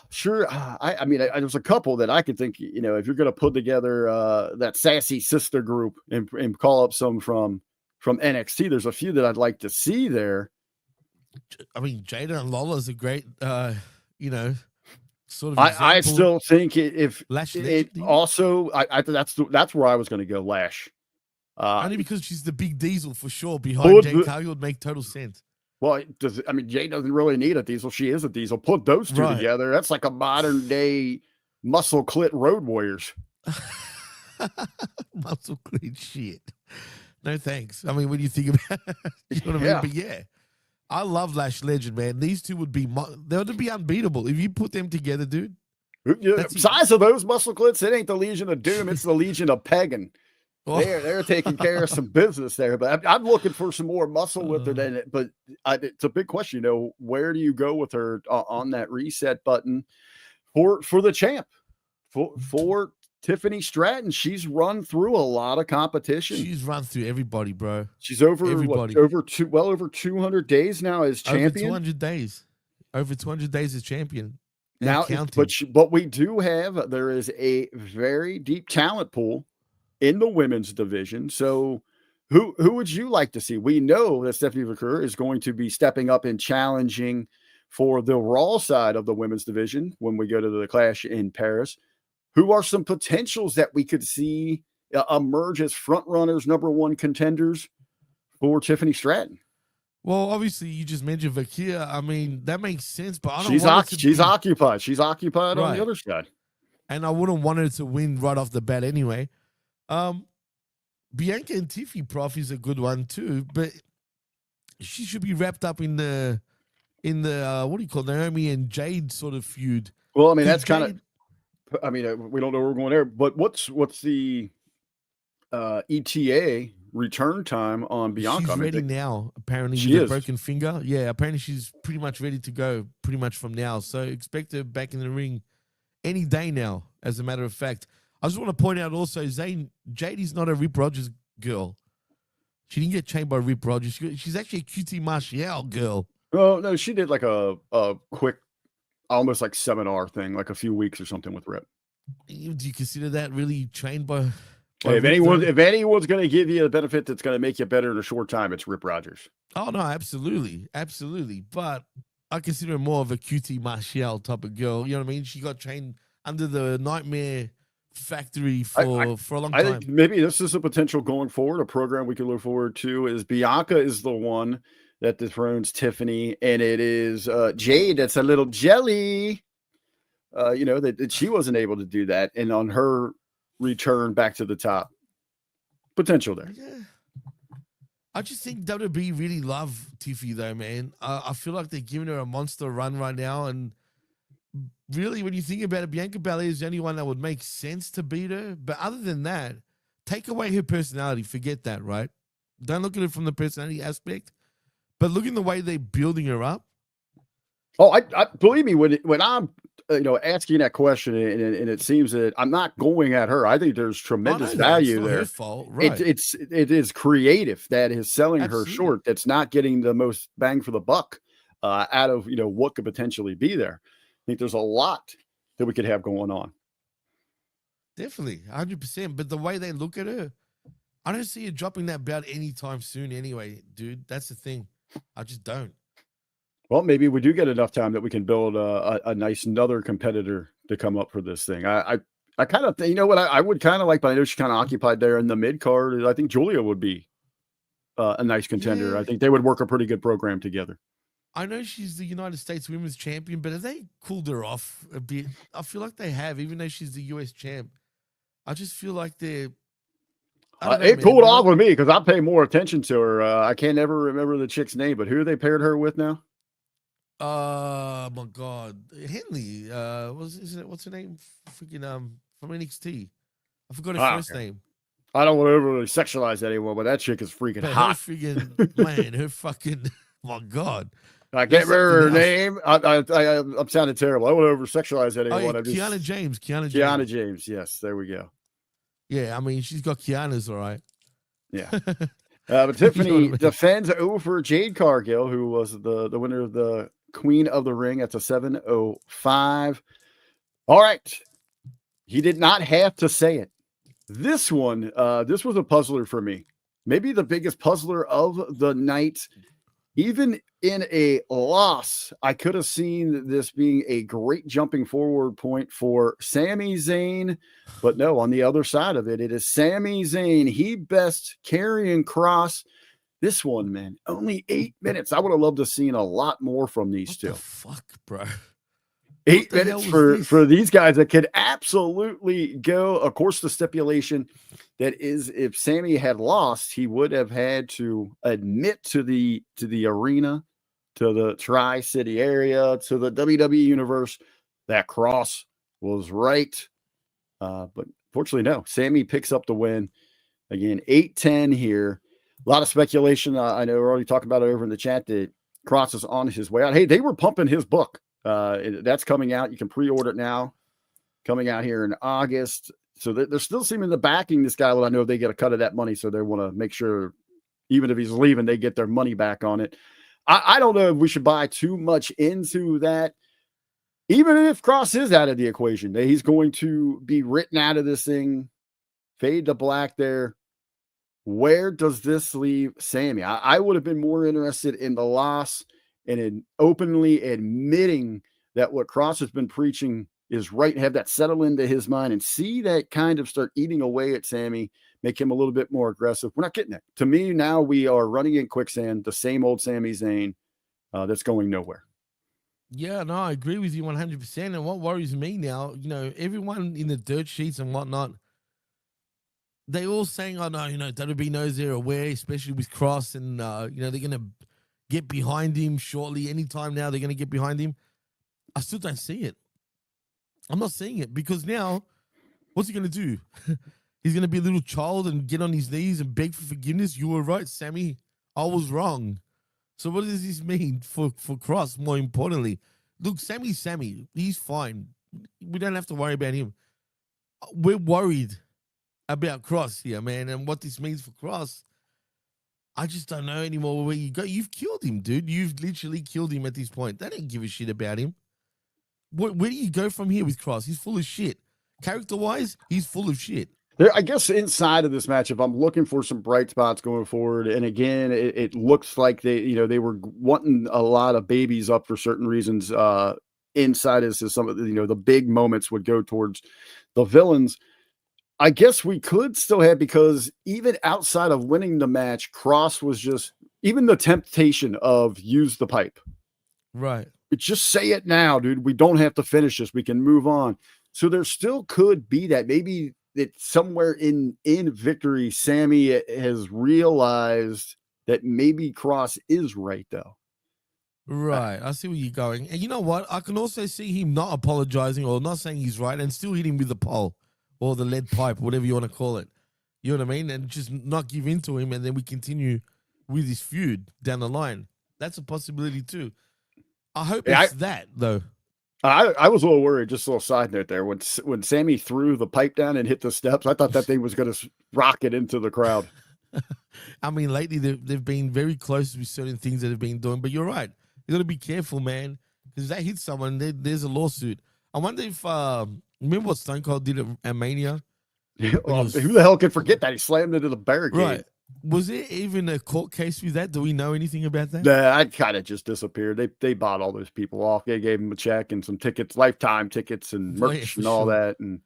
Sure. I mean, there's a couple that I could think, if you're going to put together that sassy sister group and call up some from NXT, there's a few that I'd like to see there. I mean, Jada and Lola is a great, sort of. I still think if Lash it also, that's where I was going to go. Lash. Only because she's the big diesel for sure. Behind Jade Cargill would make total sense. Well, Jay doesn't really need a diesel. She is a diesel. Put those two together. That's like a modern day muscle clit Road Warriors. Muscle clit shit. No thanks. I mean, when you think about it, you know what I mean? But yeah, I love Lash Legend, man. These two would be unbeatable if you put them together, dude. Size of those muscle clits, it ain't the Legion of Doom. It's the Legion of Pagan. They're taking care of some business there, but I'm looking for some more muscle with her than it. But it's a big question, where do you go with her on that reset button for the champ, for Tiffany Stratton? She's run through a lot of competition. She's run through everybody, bro. She's over everybody. Over 200 days now as champion. Over 200 days. Over 200 days as champion. Now, but we do have, there is a very deep talent pool in the women's division. So who would you like to see? We know that Stephanie McClure is going to be stepping up and challenging for the Raw side of the women's division when we go to the Clash in Paris. Who are some potentials that we could see emerge as front runners, number one contenders for Tiffany Stratton? Well, obviously, you just mentioned Vakia. I mean, that makes sense, but I don't she's occupied. She's occupied on the other side. And I wouldn't want her to win right off the bat anyway. Bianca and Tiffy Prof is a good one too, but she should be wrapped up in the what do you call it, Naomi and Jade sort of feud. Well, I mean, that's kind of, I mean, we don't know where we're going there, but what's the ETA return time on Bianca? She's ready now, apparently, with a broken finger. Yeah, apparently she's pretty much ready to go pretty much from now. So expect her back in the ring any day now, as a matter of fact. I just want to point out also, Zayn, Jade is not a Rip Rogers girl. She didn't get chained by Rip Rogers. She's actually a QT Marshall girl. Oh, no, she did like a quick, almost like seminar thing, like a few weeks or something with Rip. Do you consider that really trained by if anyone's going to give you a benefit that's going to make you better in a short time, it's Rip Rogers. Oh, no, absolutely. Absolutely. But I consider her more of a QT Marshall type of girl. You know what I mean? She got trained under the Nightmare Factory for a long time. I think maybe this is a potential going forward. A program we can look forward to is Bianca is the one that dethrones Tiffany, and it is Jade that's a little jelly. That she wasn't able to do that, and on her return back to the top, potential there. Yeah. I just think WWE really love Tiffy though, man. I feel like they're giving her a monster run right now, and really, when you think about it, Bianca Belair is the only one that would make sense to beat her. But other than that, take away her personality. Forget that, right? Don't look at it from the personality aspect, but look at the way they're building her up. Oh, I believe me when I'm asking that question, and it seems that I'm not going at her. I think there's tremendous value there. Her fault, right? It is creative that is selling her short. That's not getting the most bang for the buck out of what could potentially be there. I think there's a lot that we could have going on. Definitely, 100%. But the way they look at her, I don't see her dropping that belt anytime soon anyway, dude. That's the thing. I just don't. Well, maybe we do get enough time that we can build a nice another competitor to come up for this thing. I kind of think, what I would kind of like, but I know she's kind of occupied there in the mid card. I think Julia would be a nice contender. Yeah. I think they would work a pretty good program together. I know she's the United States Women's Champion, but have they cooled her off a bit? I feel like they have, even though she's the US champ. I just feel like they're I don't know, It man. pulled off with me because I pay more attention to her. I can't ever remember the chick's name, but who they paired her with now? My God, Henley. What's her name? Freaking from NXT. I forgot her first name. I don't want to overly sexualize anyone, but that chick is freaking But hot. Her freaking man, her fucking my God. I can't remember her name. I'm sounding terrible. I don't want to over sexualize anyone. Oh, yeah, Kiana James. Kiana James. Yes, there we go. Yeah, I mean she's got Kiana's all right. Yeah. But Tiffany defends over Jade Cargill, who was the winner of the Queen of the Ring. That's a 7:05. All right. He did not have to say it. This one, this was a puzzler for me. Maybe the biggest puzzler of the night. Even in a loss, I could have seen this being a great jumping forward point for Sami Zayn. But no, on the other side of it, it is Sami Zayn. He best Karrion Kross. This one, man, only 8 minutes. I would have loved to have seen a lot more from these two. The fuck, bro? 8 minutes for these guys that could absolutely go. Of course, the stipulation that is, if Sami had lost, he would have had to admit to the arena, to the Tri-City area, to the WWE universe that Kross was right. But fortunately, no. Sami picks up the win. Again, 8-10 here. A lot of speculation. I know we're already talking about it over in the chat that Kross is on his way out. Hey, they were pumping his book. That's coming out. You can pre-order it now. Coming out here in August. So they're still seeming to backing this guy. Well, I know they get a cut of that money, so they want to make sure, even if he's leaving, they get their money back on it. I don't know if we should buy too much into that. Even if Kross is out of the equation, that he's going to be written out of this thing, fade to black there. Where does this leave Sami? I would have been more interested in the loss and in openly admitting that what Kross has been preaching is right, have that settle into his mind and see that kind of start eating away at Sami, make him a little bit more aggressive. We're not getting that. To me, now we are running in quicksand, the same old Sami Zayn that's going nowhere. Yeah, no, I agree with you 100%. And what worries me now, everyone in the dirt sheets and whatnot, they all saying, oh, no, WB knows they're aware, especially with Kross, and, they're going to get behind him shortly. Anytime now, they're going to get behind him. I still don't see it. I'm not seeing it because now, what's he going to do? He's going to be a little child and get on his knees and beg for forgiveness. You were right, Sami. I was wrong. So what does this mean for Kross, more importantly? Look, Sami's Sami. He's fine. We don't have to worry about him. We're worried about Kross here, man, and what this means for Kross. I just don't know anymore where you go. You've killed him, dude. You've literally killed him at this point. They don't give a shit about him. Where do you go from here with Kross? He's full of shit. Character-wise, he's full of shit. I guess inside of this match, if I'm looking for some bright spots going forward, and again, it looks like they were wanting a lot of babies up for certain reasons. Inside is some of the big moments would go towards the villains. I guess we could still have, because even outside of winning the match, Kross was just, even the temptation of use the pipe. Right. Just say it now, dude. We don't have to finish this. We can move on. So there still could be that. Maybe that somewhere in victory, Sami has realized that maybe Kross is right, though. Right. I see where you're going. And you know what? I can also see him not apologizing or not saying he's right and still hit him with the pole or the lead pipe, whatever you want to call it. You know what I mean? And just not give in to him, and then we continue with this feud down the line. That's a possibility too. I hope it's that, though. I was a little worried, just a little side note there. When Sami threw the pipe down and hit the steps, I thought that thing was going to rocket into the crowd. I mean, lately they've been very close with certain things that they've been doing, but you're right. You got to be careful, man, because if that hits someone, there's a lawsuit. I wonder if, remember what Stone Cold did at Mania? Well, who the hell could forget that? He slammed into the barricade. Right. Was there even a court case with that? Do we know anything about that? That kind of just disappeared. They bought all those people off. They gave them a check and some tickets, lifetime tickets and merch and all that. And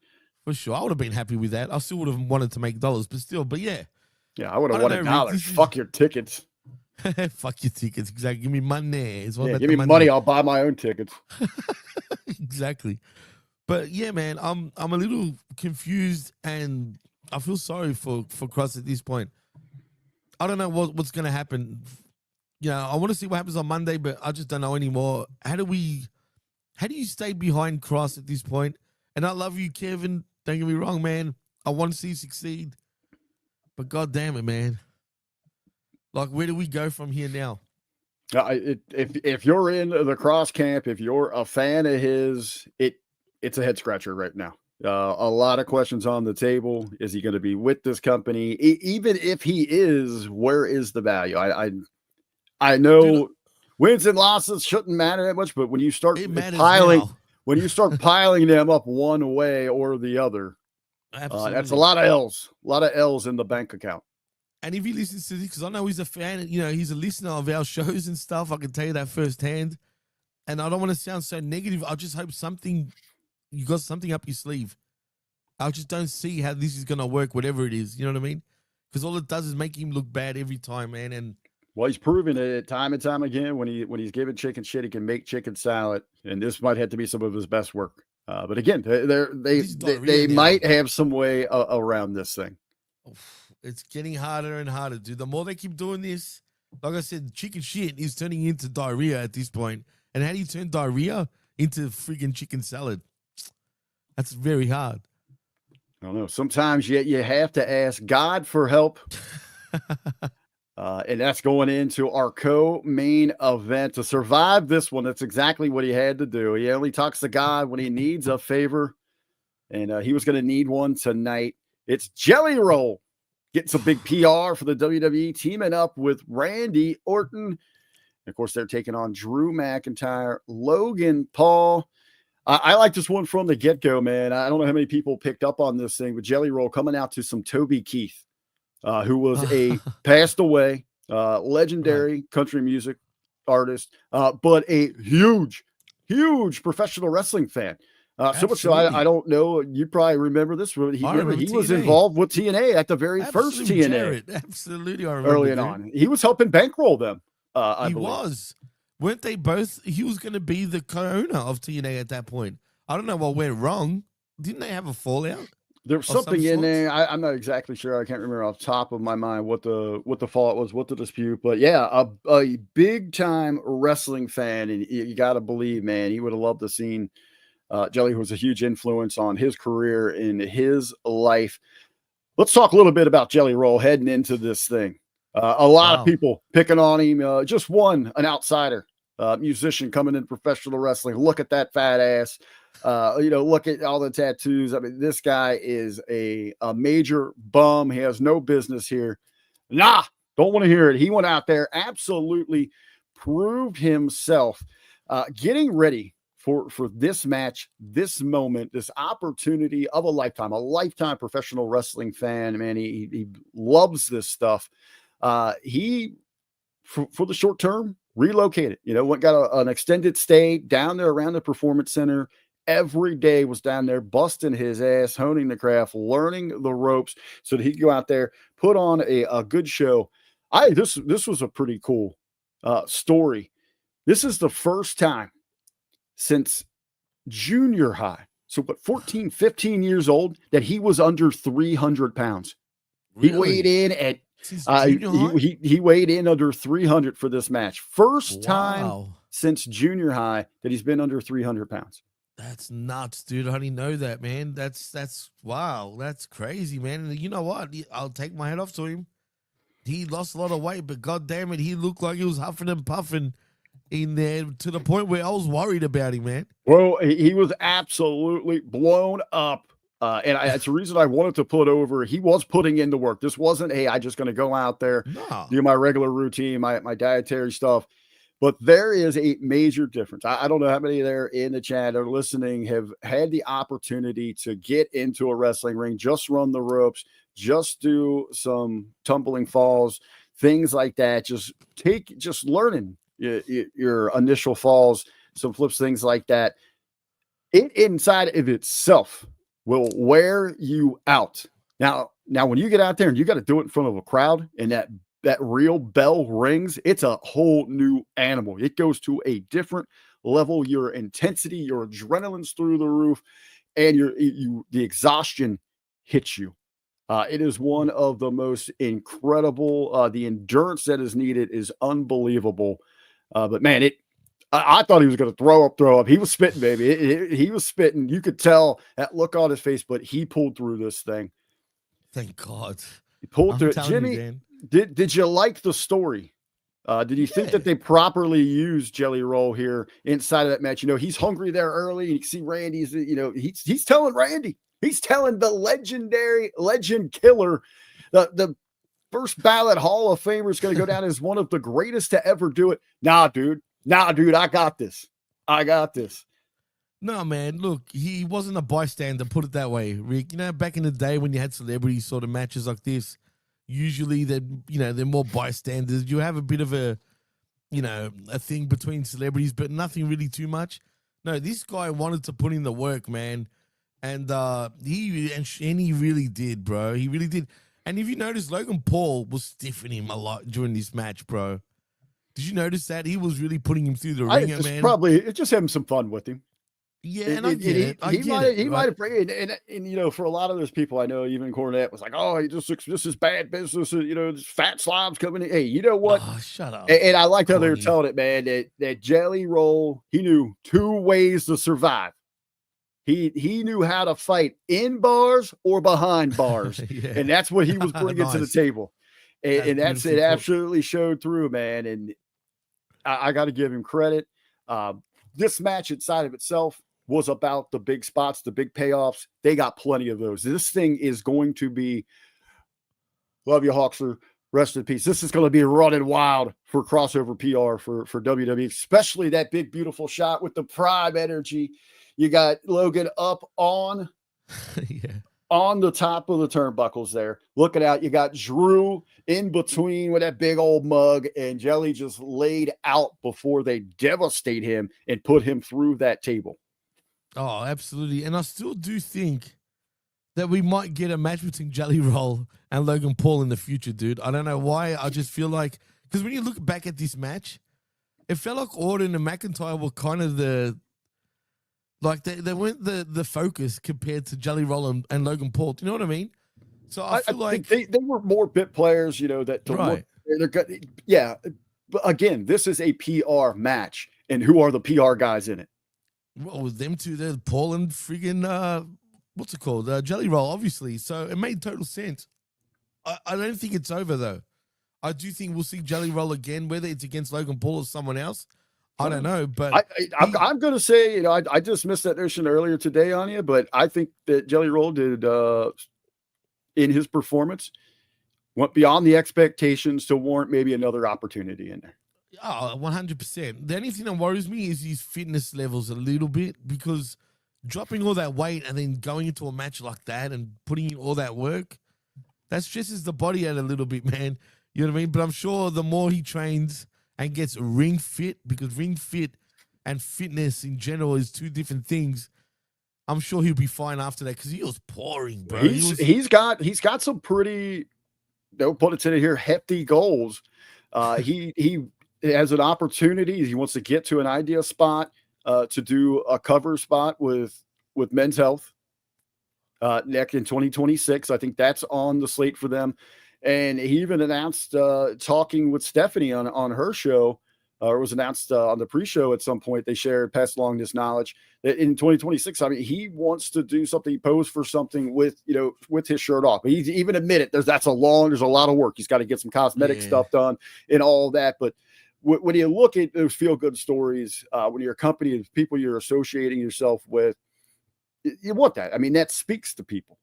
for sure, I would have been happy with that. I still would have wanted to make dollars, but still, yeah. Yeah, I would have wanted dollars. Fuck your tickets. Fuck your tickets. Exactly. Give me money. Give me money. I'll buy my own tickets. Exactly. But yeah, man, I'm a little confused and I feel sorry for Cross at this point. I don't know what's going to happen. You know, I want to see what happens on Monday, but I just don't know anymore. How do you stay behind Cross at this point? And I love you, Kevin. Don't get me wrong, man. I want to see you succeed. But God damn it, man. Like, where do we go from here now? If you're in the Cross camp, if you're a fan of his, it's a head scratcher right now. A lot of questions on the table. Is he going to be with this company? Even if he is, where is the value? I know Dude, wins and losses shouldn't matter that much, but when you start piling them up one way or the other, that's a lot of L's in the bank account. And if he listens to this, because I know he's a fan, you know, he's a listener of our shows and stuff, I can tell you that firsthand. And I don't want to sound so negative. I just hope you got something up your sleeve. I just don't see how this is going to work, whatever it is. You know what I mean? Because all it does is make him look bad every time, man. And well, he's proven it time and time again. When he's given chicken shit, he can make chicken salad. And this might have to be some of his best work. But again, they might have some way around this thing. It's getting harder and harder, dude. The more they keep doing this, like I said, chicken shit is turning into diarrhea at this point. And how do you turn diarrhea into freaking chicken salad? That's very hard. I don't know. Sometimes you have to ask God for help. And that's going into our co-main event. To survive this one, that's exactly what he had to do. He only talks to God when he needs a favor. And he was going to need one tonight. It's Jelly Roll. Getting some big PR for the WWE, teaming up with Randy Orton. And of course, they're taking on Drew McIntyre, Logan Paul. I like this one from the get-go, man. I don't know how many people picked up on this thing, but Jelly Roll coming out to some Toby Keith, who was a passed away, legendary country music artist, but a huge professional wrestling fan. So much so, I don't know. You probably remember this. He was involved with TNA at the very first TNA. Jared. Absolutely, I remember. Early on, he was helping bankroll them. I believe. Was. Weren't they both? He was going to be the co-owner of TNA at that point. I don't know what went wrong. Didn't they have a fallout? There was something in there. I'm not exactly sure. I can't remember off the top of my mind what the fallout was, what the dispute. But yeah, a big time wrestling fan, and you got to believe, man, he would have loved the scene. Jelly was a huge influence on his career and his life. Let's talk a little bit about Jelly Roll heading into this thing. A lot of people picking on him. Just an outsider, musician coming into professional wrestling. Look at that fat ass. Look at all the tattoos. I mean, this guy is a major bum. He has no business here. Nah, don't want to hear it. He went out there, absolutely proved himself, getting ready for this match, this moment, this opportunity of a lifetime professional wrestling fan. Man, he loves this stuff. He, for the short term, relocated, got an extended stay down there around the Performance Center. Every day was down there busting his ass, honing the craft, learning the ropes so that he could go out there, put on a good show. This was a pretty cool story. This is the first time since junior high, so 14, 15 years old, that he was under 300 pounds. Really? He weighed in at he weighed in under 300 for this match. First time since junior high that he's been under 300 pounds. That's nuts, dude. I didn't know that, man. That's wow. That's crazy, man. And you know what? I'll take my head off to him. He lost a lot of weight, but God damn it, he looked like he was huffing and puffing in there to the point where I was worried about him, man. Well, he was absolutely blown up. And it's the reason I wanted to put over. He was putting in the work. This wasn't, hey, I just going to go out there, do my regular routine, my dietary stuff. But there is a major difference. I don't know how many there in the chat are listening have had the opportunity to get into a wrestling ring, just run the ropes, just do some tumbling falls, things like that. Just learning your initial falls, some flips, things like that. It inside of itself will wear you out. Now when you get out there and you got to do it in front of a crowd and that real bell rings, it's a whole new animal. It goes to a different level. Your intensity, your adrenaline's through the roof, and the exhaustion hits you. It is one of the most incredible. The endurance that is needed is unbelievable. But man, I thought he was going to throw up. He was spitting, baby. He was spitting. You could tell that look on his face, but he pulled through this thing. Thank God. He pulled through it. Telling Jimmy, you, Dan. did you like the story? Did you think that they properly used Jelly Roll here inside of that match? You know, he's hungry there early. You can see Randy's, you know, he's telling Randy, he's telling the legendary legend killer, the first ballot Hall of Famer is going to go down as one of the greatest to ever do it. Nah, dude, I got this. No, man, look, he wasn't a bystander, put it that way, Rick. You know, back in the day when you had celebrity sort of matches like this, usually they're more bystanders. You have a bit of a thing between celebrities, but nothing really too much. No, this guy wanted to put in the work, man. And he really did, bro. He really did. And if you notice, Logan Paul was stiffing him a lot during this match, bro. Did you notice that? He was really putting him through the ringer, man. Probably just having some fun with him. Yeah, and I get it. He might have bring it, and you know, for a lot of those people, I know even Cornette was like, "Oh, this is bad business." You know, fat slobs coming in. Hey, you know what? Oh, shut up. And I like how they're telling it, man. That Jelly Roll, he knew 2 ways to survive. He knew how to fight in bars or behind bars, yeah. And that's what he was bringing to the table. And that's it. Absolutely showed through, man. And I got to give him credit. This match inside of itself was about the big spots, the big payoffs. They got plenty of those. This thing is going to be, love you, Hawkster. Rest in peace. This is going to be running wild for crossover PR for WWE, especially that big, beautiful shot with the prime energy. You got Logan up on the top of the turnbuckles there. Looking out, you got Drew in between with that big old mug, and Jelly just laid out before they devastate him and put him through that table. Oh, absolutely. And I still do think that we might get a match between Jelly Roll and Logan Paul in the future, dude. I don't know why. I just feel like, because when you look back at this match, it felt like Orton and McIntyre were kind of they weren't the focus compared to Jelly Roll and Logan Paul. Do you know what I mean? So I feel like they were more bit players, you know, that right. They're good. Yeah. But again, this is a PR match. And who are the PR guys in it? Well, with them two, they're Paul and friggin' what's it called? Jelly Roll, obviously. So it made total sense. I don't think it's over though. I do think we'll see Jelly Roll again, whether it's against Logan Paul or someone else. I don't know, but I'm going to say, you know, I just missed that notion earlier today on you, but I think that Jelly Roll did in his performance went beyond the expectations to warrant maybe another opportunity in there. Oh, 100%. The only thing that worries me is his fitness levels a little bit, because dropping all that weight and then going into a match like that and putting in all that work, that stresses the body out a little bit, man. You know what I mean? But I'm sure the more he trains and gets ring fit, because ring fit and fitness in general is 2 different things, I'm sure he'll be fine after that, because he was pouring, bro. He's got some pretty, don't put it in here, hefty goals. He has an opportunity. He wants to get to an idea spot to do a cover spot with Men's Health next in 2026. I think that's on the slate for them. And he even announced talking with Stephanie on her show, or was announced on the pre-show at some point. They passed along this knowledge that in 2026, I mean, he wants to do something, pose for something with his shirt off. But he's even admitted there's a lot of work. He's got to get some cosmetic stuff done and all that. But when you look at those feel-good stories, when you're accompanying people you're associating yourself with, you want that. I mean, that speaks to people.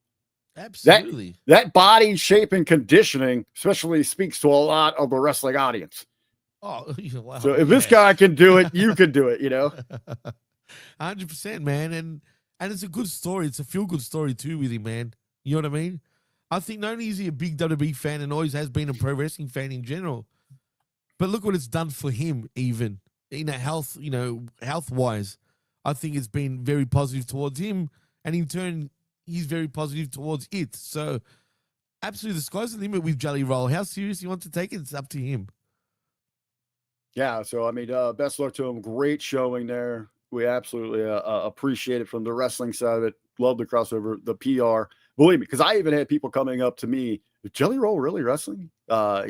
Absolutely. That body shape and conditioning especially speaks to a lot of the wrestling audience. Oh, wow. So if this guy can do it, you can do it, you know? 100%, man. And it's a good story. It's a feel-good story too with him, man. You know what I mean? I think not only is he a big WWE fan and always has been a pro wrestling fan in general, but look what it's done for him, even in a health-wise. I think it's been very positive towards him, and in turn, he's very positive towards it. So, absolutely, the sky's the limit with Jelly Roll. How serious he wants to take it, it's up to him. Yeah, so, I mean, best luck to him. Great showing there. We absolutely appreciate it from the wrestling side of it. Love the crossover, the PR. Believe me, because I even had people coming up to me, is Jelly Roll really wrestling? My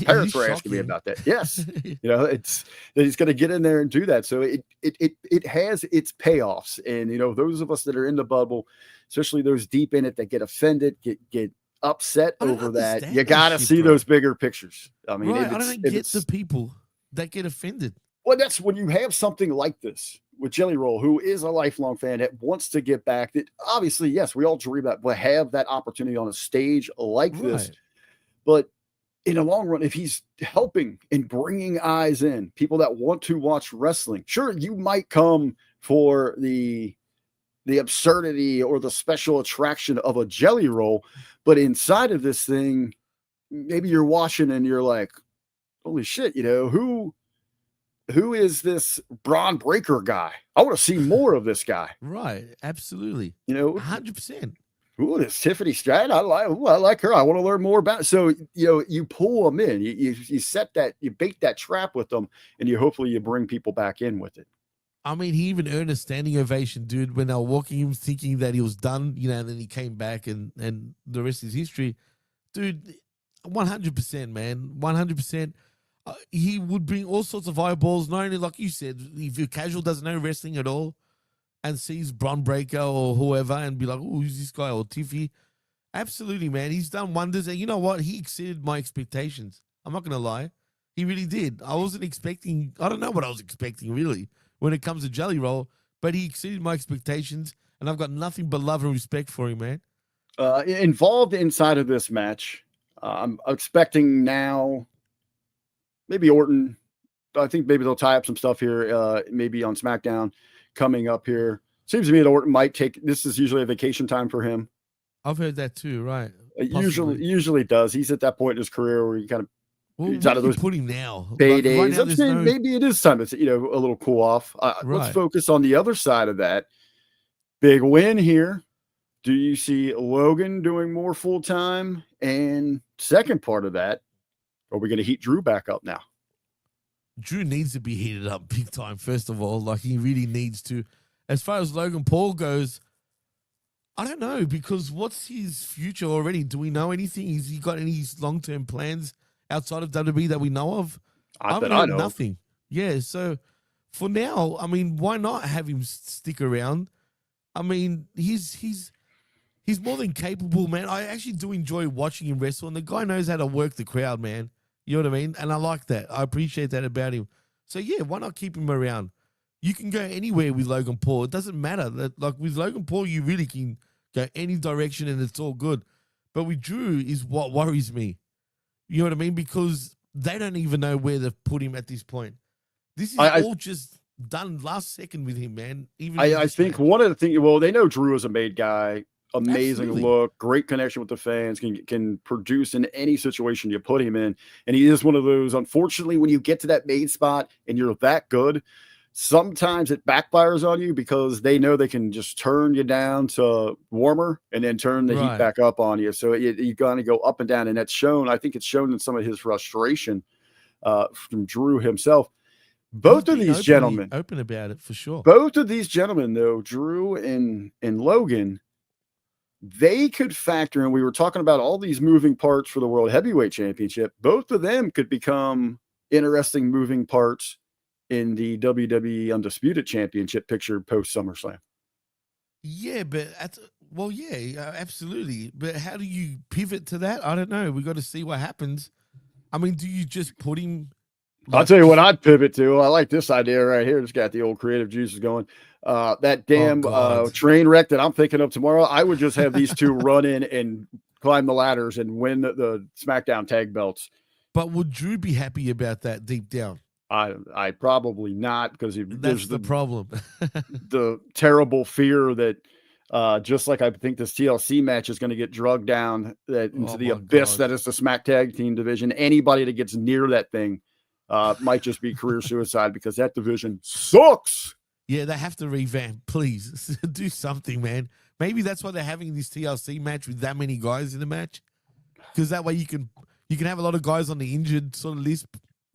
parents were asking me about that. Yes. It's that he's going to get in there and do that. So it has its payoffs. And, those of us that are in the bubble, especially those deep in it that get offended, get upset over that, you got to see those bigger pictures. I mean, right. I don't get the people that get offended. Well, that's when you have something like this with Jelly Roll, who is a lifelong fan that wants to get back. That obviously, yes, we all dream that, but have that opportunity on a stage like this. But in the long run, if he's helping and bringing eyes in, people that want to watch wrestling, sure, you might come for the absurdity or the special attraction of a Jelly Roll, but inside of this thing, maybe you're watching and you're like, holy shit, who is this Braun Breaker guy? I want to see more of this guy. Right. Absolutely. 100%. Ooh, this Tiffany Stratton. I like her. I want to learn more about it. So, you pull them in, you set that, you bait that trap with them, and hopefully you bring people back in with it. I mean, he even earned a standing ovation, dude, when they were walking him thinking that he was done, and then he came back and the rest is history. Dude, 100%, man. 100%. He would bring all sorts of eyeballs, not only like you said, if you're casual, doesn't know wrestling at all, and sees Braun Breaker or whoever and be like, oh, who's this guy? Or Tiffy. Absolutely, man. He's done wonders. And you know what? He exceeded my expectations. I'm not going to lie. He really did. I don't know what I was expecting, really, when it comes to Jelly Roll, but he exceeded my expectations, and I've got nothing but love and respect for him, man. Involved inside of this match, I'm expecting now maybe Orton. I think maybe they'll tie up some stuff here, maybe on SmackDown coming up here. Seems to me that Orton might this is usually a vacation time for him. I've heard that too, right? Usually does. He's at that point in his career where he kind of, he's out of those putting now. Paydays. Right now, maybe it is time to, a little cool off. Let's focus on the other side of that. Big win here. Do you see Logan doing more full time? And second part of that, are we going to heat Drew back up now? Drew needs to be heated up big time, first of all. Like, he really needs to. As far as Logan Paul goes, I don't know, because what's his future already? Do we know anything? Has he got any long-term plans outside of WWE that we know of? I know nothing. Yeah, so for now, I mean, why not have him stick around? I mean, he's more than capable, man. I actually do enjoy watching him wrestle, and the guy knows how to work the crowd, man. You know what I mean? And I like that. I appreciate that about him. So, yeah, why not keep him around? You can go anywhere with Logan Paul. It doesn't matter. Like, with Logan Paul, you really can go any direction and it's all good. But with Drew is what worries me. You know what I mean? Because they don't even know where they've put him at this point. This is all just done last second with him, man. I think one of the things, well, they know Drew is a made guy. Amazing look, great connection with the fans, can produce in any situation you put him in. And he is one of those, unfortunately, when you get to that made spot and you're that good, sometimes it backfires on you because they know they can just turn you down to warmer and then turn the heat back up on you. So you got to go up and down. And that's shown, I think it's shown in some of his frustration from Drew himself. Both of these gentlemen, open about it for sure. Both of these gentlemen, though, Drew and Logan, they could factor in. We were talking about all these moving parts for the World Heavyweight Championship. Both of them could become interesting moving parts in the WWE Undisputed Championship picture post SummerSlam. Yeah, but absolutely. But how do you pivot to that? I don't know. We got to see what happens. I mean, do you just put him? I'll tell you what I'd pivot to. I like this idea right here. It's got the old creative juices going. That damn train wreck that I'm thinking of tomorrow. I would just have these two run in and climb the ladders and win the SmackDown tag belts. But would Drew be happy about that deep down? I probably not, because that's the problem. The terrible fear that just like I think this TLC match is going to get drugged down into the abyss that is the Smack Tag Team division. Anybody that gets near that thing might just be career suicide, because that division sucks. Yeah, they have to revamp. Please do something, man. Maybe that's why they're having this TLC match with that many guys in the match, because that way you can have a lot of guys on the injured sort of list,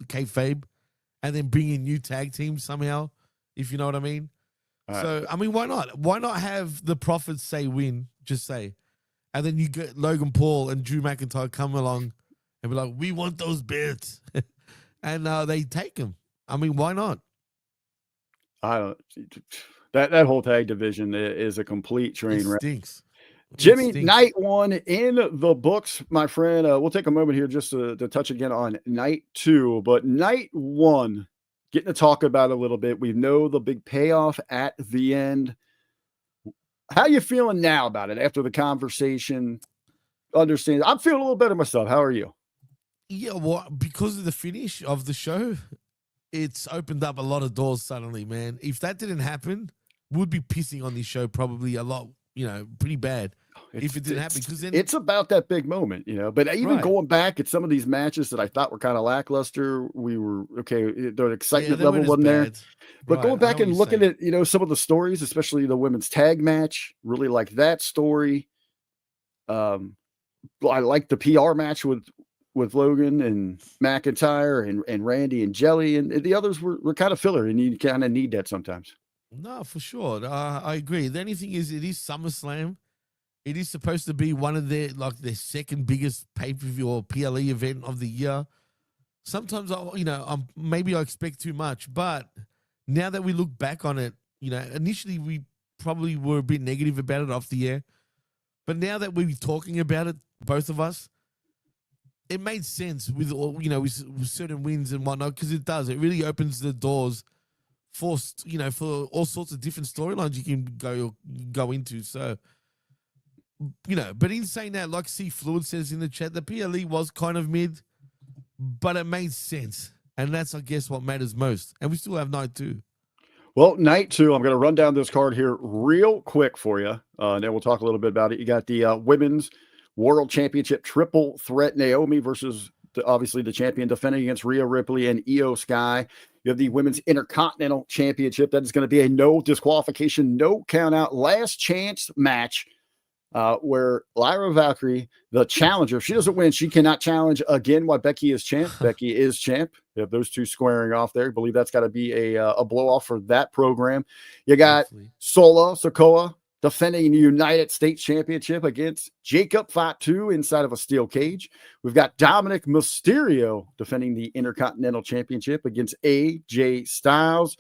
kayfabe, and then bring in new tag teams somehow, if you know what I mean. So, I mean, why not? Why not have the Profits win? Just say, And then you get Logan Paul and Drew McIntyre come along and be like, we want those belts. And they take them. I mean, why not? I don't. That whole tag division is a complete train wreck. Stinks. Jimmy, night one in the books, my friend. We'll take a moment here just to touch again on night two. But night one, getting to talk about it a little bit. We know the big payoff at the end. How you feeling now about it after the conversation? Understand? I'm feeling a little better myself. How are you? Yeah, well, because of the finish of the show, it's opened up a lot of doors suddenly, man. If that didn't happen, we'd be pissing on this show probably a lot, pretty bad if it didn't happen. Because then it's about that big moment, But even going back at some of these matches that I thought were kind of lackluster, we were okay. The excitement level wasn't there. But going back and looking at some of the stories, especially the women's tag match, really like that story. I like the PR match with Logan and McIntyre and Randy and Jelly, and the others were kind of filler, and you kind of need that sometimes. No, for sure. I agree. The only thing is, it is SummerSlam. It is supposed to be one of their second biggest pay-per-view or PLE event of the year. Sometimes maybe I expect too much, but now that we look back on it, initially we probably were a bit negative about it off the air, but now that we're talking about it, both of us, it made sense with all, with certain wins and whatnot, because it does. It really opens the doors for all sorts of different storylines you can go into. So, but in saying that, like C Fluid says in the chat, the PLE was kind of mid, but it made sense. And that's, I guess, what matters most. And we still have night two. Well, night two, I'm going to run down this card here real quick for you. And then we'll talk a little bit about it. You got the Women's World Championship triple threat, Naomi versus obviously the champion defending against Rhea Ripley and Io Sky. You have the Women's Intercontinental Championship. That is going to be a no disqualification, no count out, last chance match where Lyra Valkyrie, the challenger, if she doesn't win, she cannot challenge again while Becky is champ. Becky is champ. You have those two squaring off there. I believe that's got to be a blow off for that program. You got Sola Sikoa defending the United States Championship against Jacob Fatu inside of a steel cage. We've got Dominic Mysterio defending the Intercontinental Championship against AJ Styles.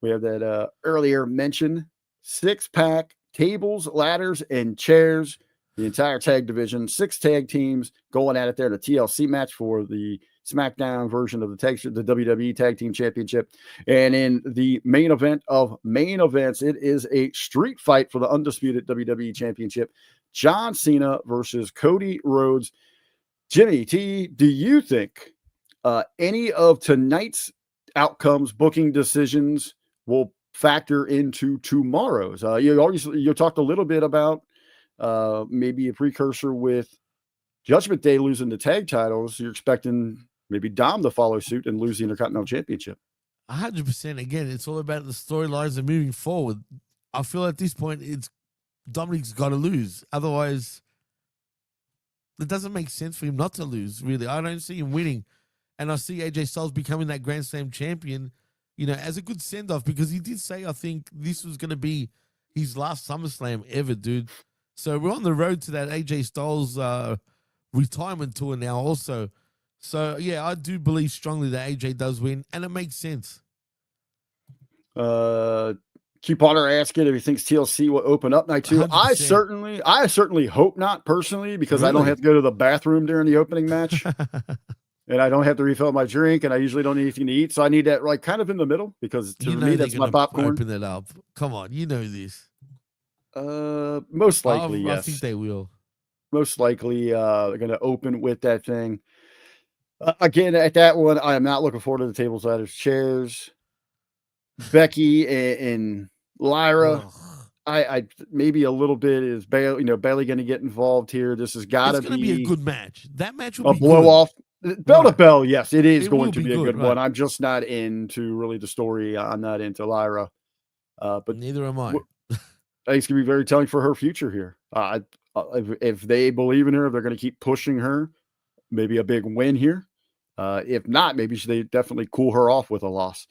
We have that earlier mentioned 6-pack tables, ladders, and chairs. The entire tag division, 6 tag teams going at it there in a TLC match for the SmackDown version of the WWE Tag Team Championship. And in the main event of main events, it is a street fight for the undisputed WWE Championship. John Cena versus Cody Rhodes. Jimmy T, do you think any of tonight's outcomes, booking decisions will factor into tomorrow's? You talked a little bit about maybe a precursor with Judgment Day losing the tag titles. You're expecting maybe Dom to follow suit and lose the Intercontinental Championship. 100%. Again, it's all about the storylines and moving forward. I feel at this point, Dominic's got to lose. Otherwise, it doesn't make sense for him not to lose, really. I don't see him winning. And I see AJ Styles becoming that Grand Slam champion, as a good send-off, because he did say, I think, this was going to be his last SummerSlam ever, dude. So we're on the road to that AJ Styles retirement tour now also. So, yeah, I do believe strongly that AJ does win, and it makes sense. Q Potter asking if he thinks TLC will open up night 2. 100%. I certainly hope not, personally, because I don't have to go to the bathroom during the opening match. And I don't have to refill my drink, and I usually don't need anything to eat. So I need that kind of in the middle, because to me, that's my popcorn. Open it up. Come on, you know this. Most likely, yes. I think they will. Most likely, they're going to open with that thing. Again, at that one, I am not looking forward to the tables, ladders, chairs. Becky and Lyra. I maybe a little bit is Bailey going to get involved here. This has got to be. It's going to be a good match. That match will be a blow off. Bell to bell, yes, it is going to be a good one. Right. I'm just not into really the story. I'm not into Lyra. But neither am I. I think it's going to be very telling for her future here. If they believe in her, they're going to keep pushing her. Maybe a big win here. If not, maybe they definitely cool her off with a loss.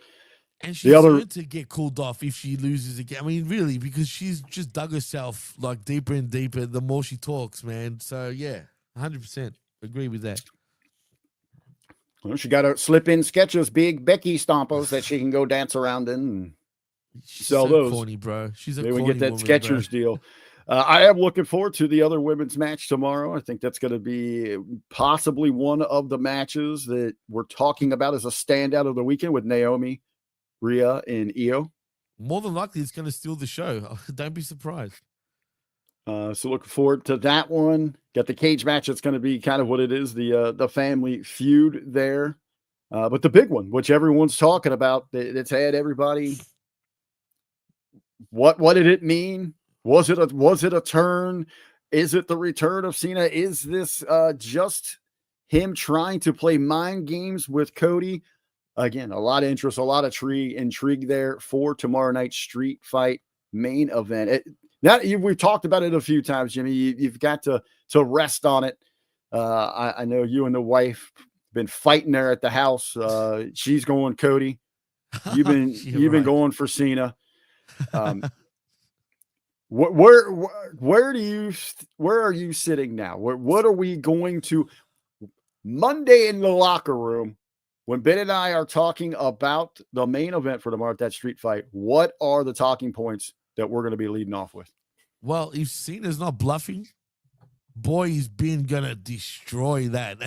And she's going to get called off if she loses again. I mean, really, because she's just dug herself like deeper and deeper the more she talks, man. So, yeah, 100% agree with that. Well, she got to slip in Skechers big Becky stompers that she can go dance around in and sell those. Corny, bro. She's a Maybe corny we get that woman, Skechers deal. I am looking forward to the other women's match tomorrow. I think that's going to be possibly one of the matches that we're talking about as a standout of the weekend with Naomi, Rhea, and Io. More than likely, it's going to steal the show. Don't be surprised. So looking forward to that one. Got the cage match. It's going to be kind of what it is, the family feud there. But the big one, which everyone's talking about, that's had everybody. What did it mean? Was it a turn? Is it the return of Cena? Is this just him trying to play mind games with Cody? Again, a lot of interest, a lot of intrigue there for tomorrow night's street fight main event. We've talked about it a few times, Jimmy. You've got to rest on it. I know you and the wife been fighting there at the house. She's going Cody. You've been going for Cena. Where are you sitting now? What are we going to Monday in the locker room when Ben and I are talking about the main event for tomorrow at that street fight? What are the talking points that we're going to be leading off with? Well, if Cena's not bluffing, boy, he's been gonna destroy that.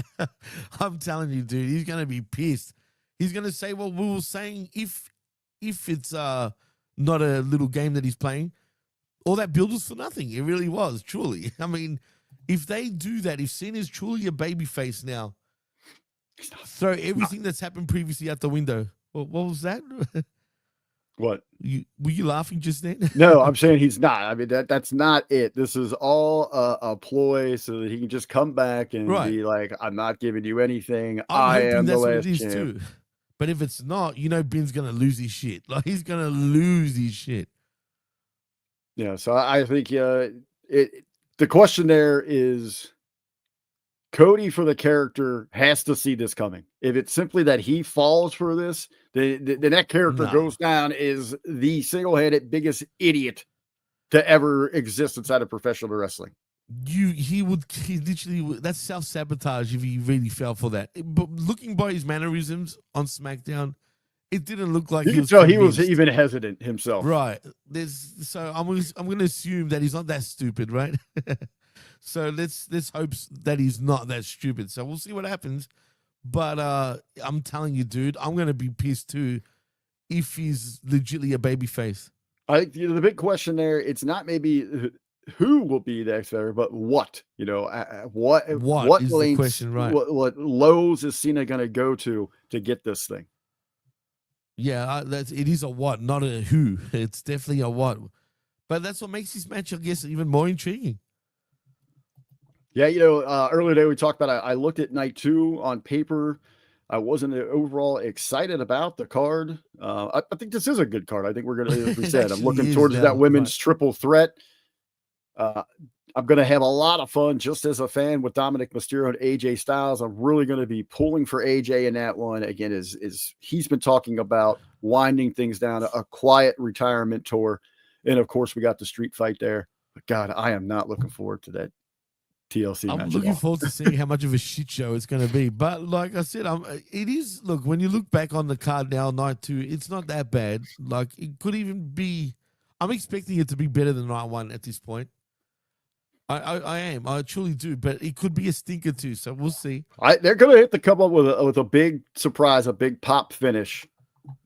I'm telling you, dude, he's gonna be pissed. He's gonna say, "Well, we were saying if it's not a little game that he's playing." All that build was for nothing. It really was, truly. I mean, if they do that, if Cena's truly a babyface now, throw everything that's happened previously out the window. What was that? What? Were you laughing just then? No, I'm saying he's not. I mean, that's not it. This is all a ploy so that he can just come back and be like, I'm not giving you anything. I am the last champ. Too. But if it's not, Ben's going to lose his shit. Like, he's going to lose his shit. Yeah, so I think the question there is Cody for the character has to see this coming. If it's simply that he falls for this, then that character goes down as the single-handed biggest idiot to ever exist inside of professional wrestling. He literally, that's self-sabotage if he really fell for that. But looking by his mannerisms on SmackDown, it didn't look like he was even hesitant himself. Right. I'm going to assume that he's not that stupid, right? So let's hope that he's not that stupid. So we'll see what happens. But I'm telling you, dude, I'm going to be pissed too if he's legitimately a babyface. I think the big question there, it's not maybe who will be the X Factor, but what? What is the question, right? What lows is Cena going to go to get this thing? Yeah, it is a what, not a who. It's definitely a what. But that's what makes this match, I guess, even more intriguing. Yeah, earlier today we talked about I looked at night 2 on paper. I wasn't overall excited about the card. I think this is a good card. I think we're going to, as we said, I'm looking towards that women's triple threat. I'm going to have a lot of fun just as a fan with Dominic Mysterio and AJ Styles. I'm really going to be pulling for AJ in that one. Again, is he's been talking about winding things down, a quiet retirement tour. And of course, we got the street fight there. But God, I am not looking forward to that TLC match. I'm looking forward to seeing how much of a shit show it's going to be. But like I said, it is, look, when you look back on the card now, night 2, it's not that bad. Like, it could even be, I'm expecting it to be better than night 1 at this point. I am. I truly do. But it could be a stinker too. So we'll see. They're going to have to come up with a big surprise, a big pop finish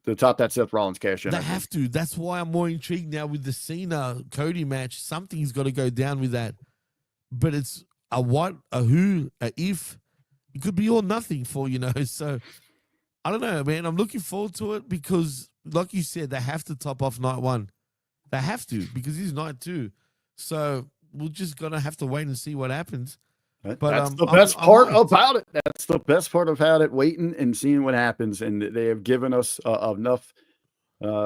to top that Seth Rollins cash in. They have to. That's why I'm more intrigued now with the Cena Cody match. Something's got to go down with that. But it's a what, a who, a if. It could be all nothing for, So I don't know, man. I'm looking forward to it because, like you said, they have to top off night 1. They have to because it's night 2. So we're just going to have to wait and see what happens. But that's the best part about it. That's the best part about it, waiting and seeing what happens. And they have given us enough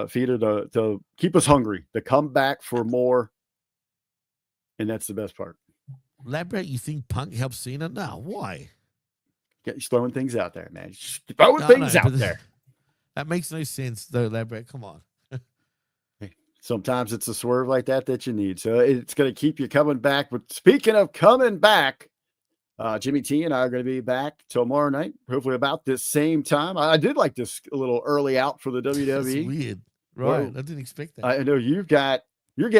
feeder to keep us hungry, to come back for more. And that's the best part. Labrat, you think Punk helps Cena? No, why? He's throwing things out there, man. He's throwing things out there. That makes no sense, though, Labrat. Come on. Sometimes it's a swerve like that you need. So it's going to keep you coming back. But speaking of coming back, Jimmy T and I are going to be back tomorrow night, hopefully about this same time. I did like this a little early out for the WWE. That's weird. Right. I didn't expect that. I know you're getting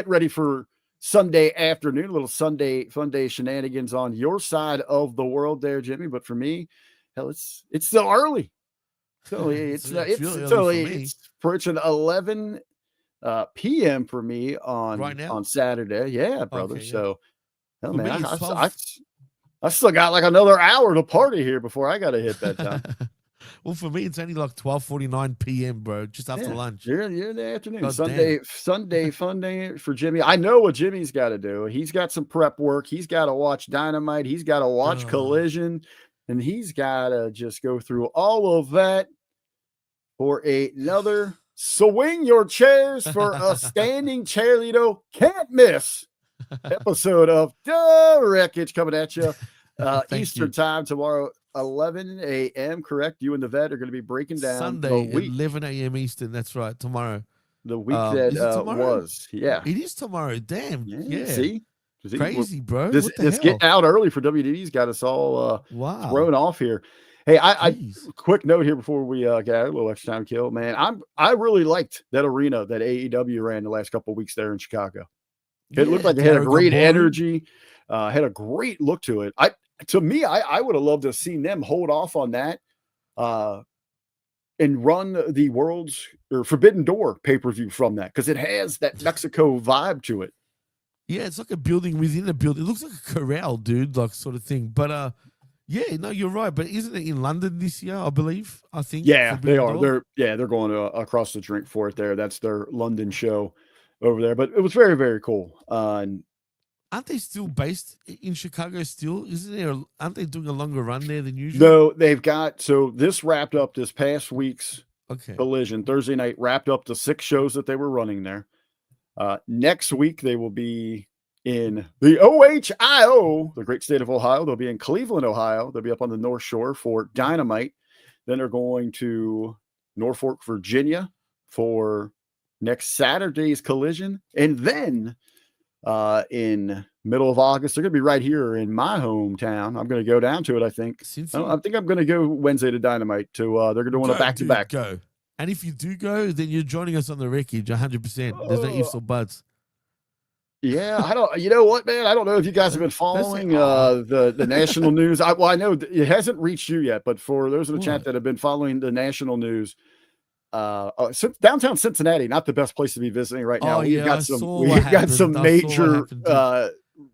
ready for Sunday afternoon, a little Sunday fun day shenanigans on your side of the world there, Jimmy. But for me, hell, it's still early. So it's approaching 11 p.m. for me on Saturday. Yeah, brother. Okay, yeah. So, hell, man, I still got like another hour to party here before I got to hit bedtime. Well, for me, it's only like 12:49 p.m., bro, just after lunch. You're in the afternoon. Sunday fun day for Jimmy. I know what Jimmy's got to do. He's got some prep work. He's got to watch Dynamite. He's got to watch Collision, and he's got to just go through all of that for another swing your chairs for a standing cheerleader can't miss episode of The Wreckage coming at you Eastern time tomorrow, 11 a.m. Correct? You and the vet are going to be breaking down Sunday, 11 a.m. Eastern. That's right. Tomorrow. The week that was. Yeah. It is tomorrow. Damn. Yeah. See? Crazy, bro. This getting out early for WWE's got us all thrown off here. Hey, I quick note here before we get a little extra time kill, man. I really liked that arena that AEW ran the last couple of weeks there in Chicago. It looked like it had a great energy, had a great look to it. I would have loved to have seen them hold off on that and run the World's or Forbidden Door pay-per-view from that, because it has that Mexico vibe to it. Yeah, it's like a building within a building. It looks like a corral, dude, like sort of thing. But yeah, no, you're right. But isn't it in London this year? I believe. I think. Yeah, they are. They're going across the drink for it there. That's their London show over there. But it was very, very cool. Aren't they still based in Chicago? Still, isn't there? Aren't they doing a longer run there than usual? No, they've got. So this wrapped up this past week's Collision Thursday night. Wrapped up the 6 shows that they were running there. Next week they will be in the OHIO, the great state of Ohio. They'll be in Cleveland, Ohio. They'll be up on the North Shore for Dynamite. Then they're going to Norfolk, Virginia for next Saturday's Collision. And then in middle of August, they're going to be right here in my hometown. I'm going to go down to it, I think. I think I'm going to go Wednesday to Dynamite. They're doing a back-to-back. Go. And if you do go, then you're joining us on the Wreckage 100%. There's no ifs or buts. Yeah, you know what, man? I don't know if you guys have been following the national news. I know it hasn't reached you yet, but for those in the chat that have been following the national news, downtown Cincinnati, not the best place to be visiting right now. We've got some major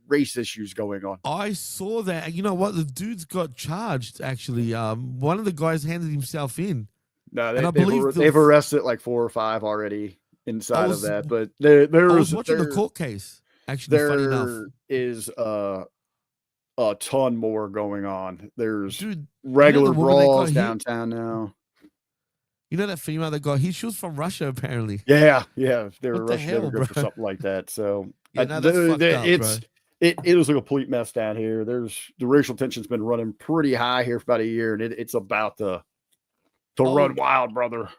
race issues going on. I saw that. You know what? The dude's got charged, actually. One of the guys handed himself in. No, they've arrested like 4 or 5 already inside of that. But I was watching the court case. Actually, funny enough, is a ton more going on. There's regular brawls downtown now. You know that female that got hit? She was from Russia, apparently. Yeah. They were Russian for something like that. So it was a complete mess down here. The racial tension's been running pretty high here for about a year, and it's about to run wild, brother.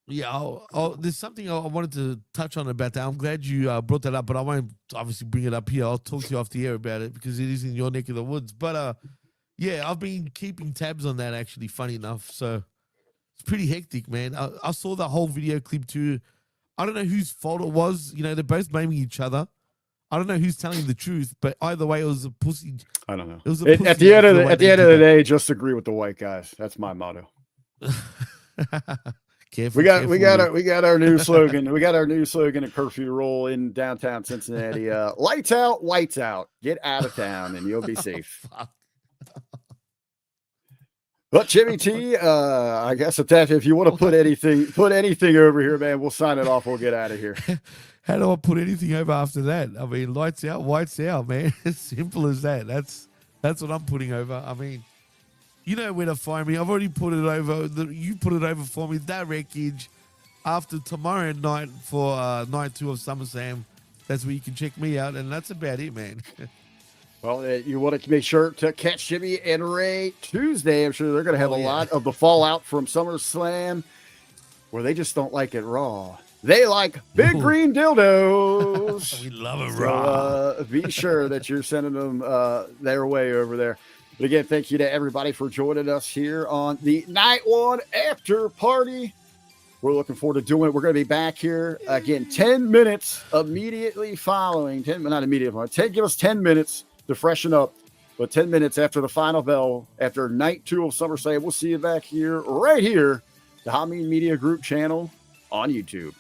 Yeah, there's something I wanted to touch on about that. I'm glad you brought that up, but I won't obviously bring it up here. I'll talk to you off the air about it because it is in your neck of the woods. But yeah, I've been keeping tabs on that, actually, funny enough. So it's pretty hectic, man. I saw the whole video clip too. I don't know whose fault it was. You know, they're both blaming each other. I don't know who's telling the truth, but either way, it was a pussy. I don't know. It was at the end of the day, just agree with the white guys. That's my motto. Careful, we got our new slogan. We got our new slogan at Curfew Roll in downtown Cincinnati. Lights out, whites out. Get out of town and you'll be safe. But Jimmy T, I guess if you want to put anything over here, man, we'll sign it off. We'll get out of here. How do I put anything over after that? I mean, lights out, whites out, man. As simple as that. That's what I'm putting over. I mean, you know where to find me. I've already put it over. You put it over for me. That Wreckage after tomorrow night for night 2 of SummerSlam. That's where you can check me out, and that's about it, man. Well, you want to make sure to catch Jimmy and Ray Tuesday. I'm sure they're going to have a lot of the fallout from SummerSlam where they just don't like it raw. They like big green dildos. We love it So, raw. be sure that you're sending them their way over there. But again, thank you to everybody for joining us here on the Night One After Party. We're looking forward to doing it. We're going to be back here again 10 minutes immediately following. Not immediately. Give us 10 minutes to freshen up. But 10 minutes after the final bell, after night 2 of SummerSlam, we'll see you back here, right here, the Hamin Media Group channel on YouTube.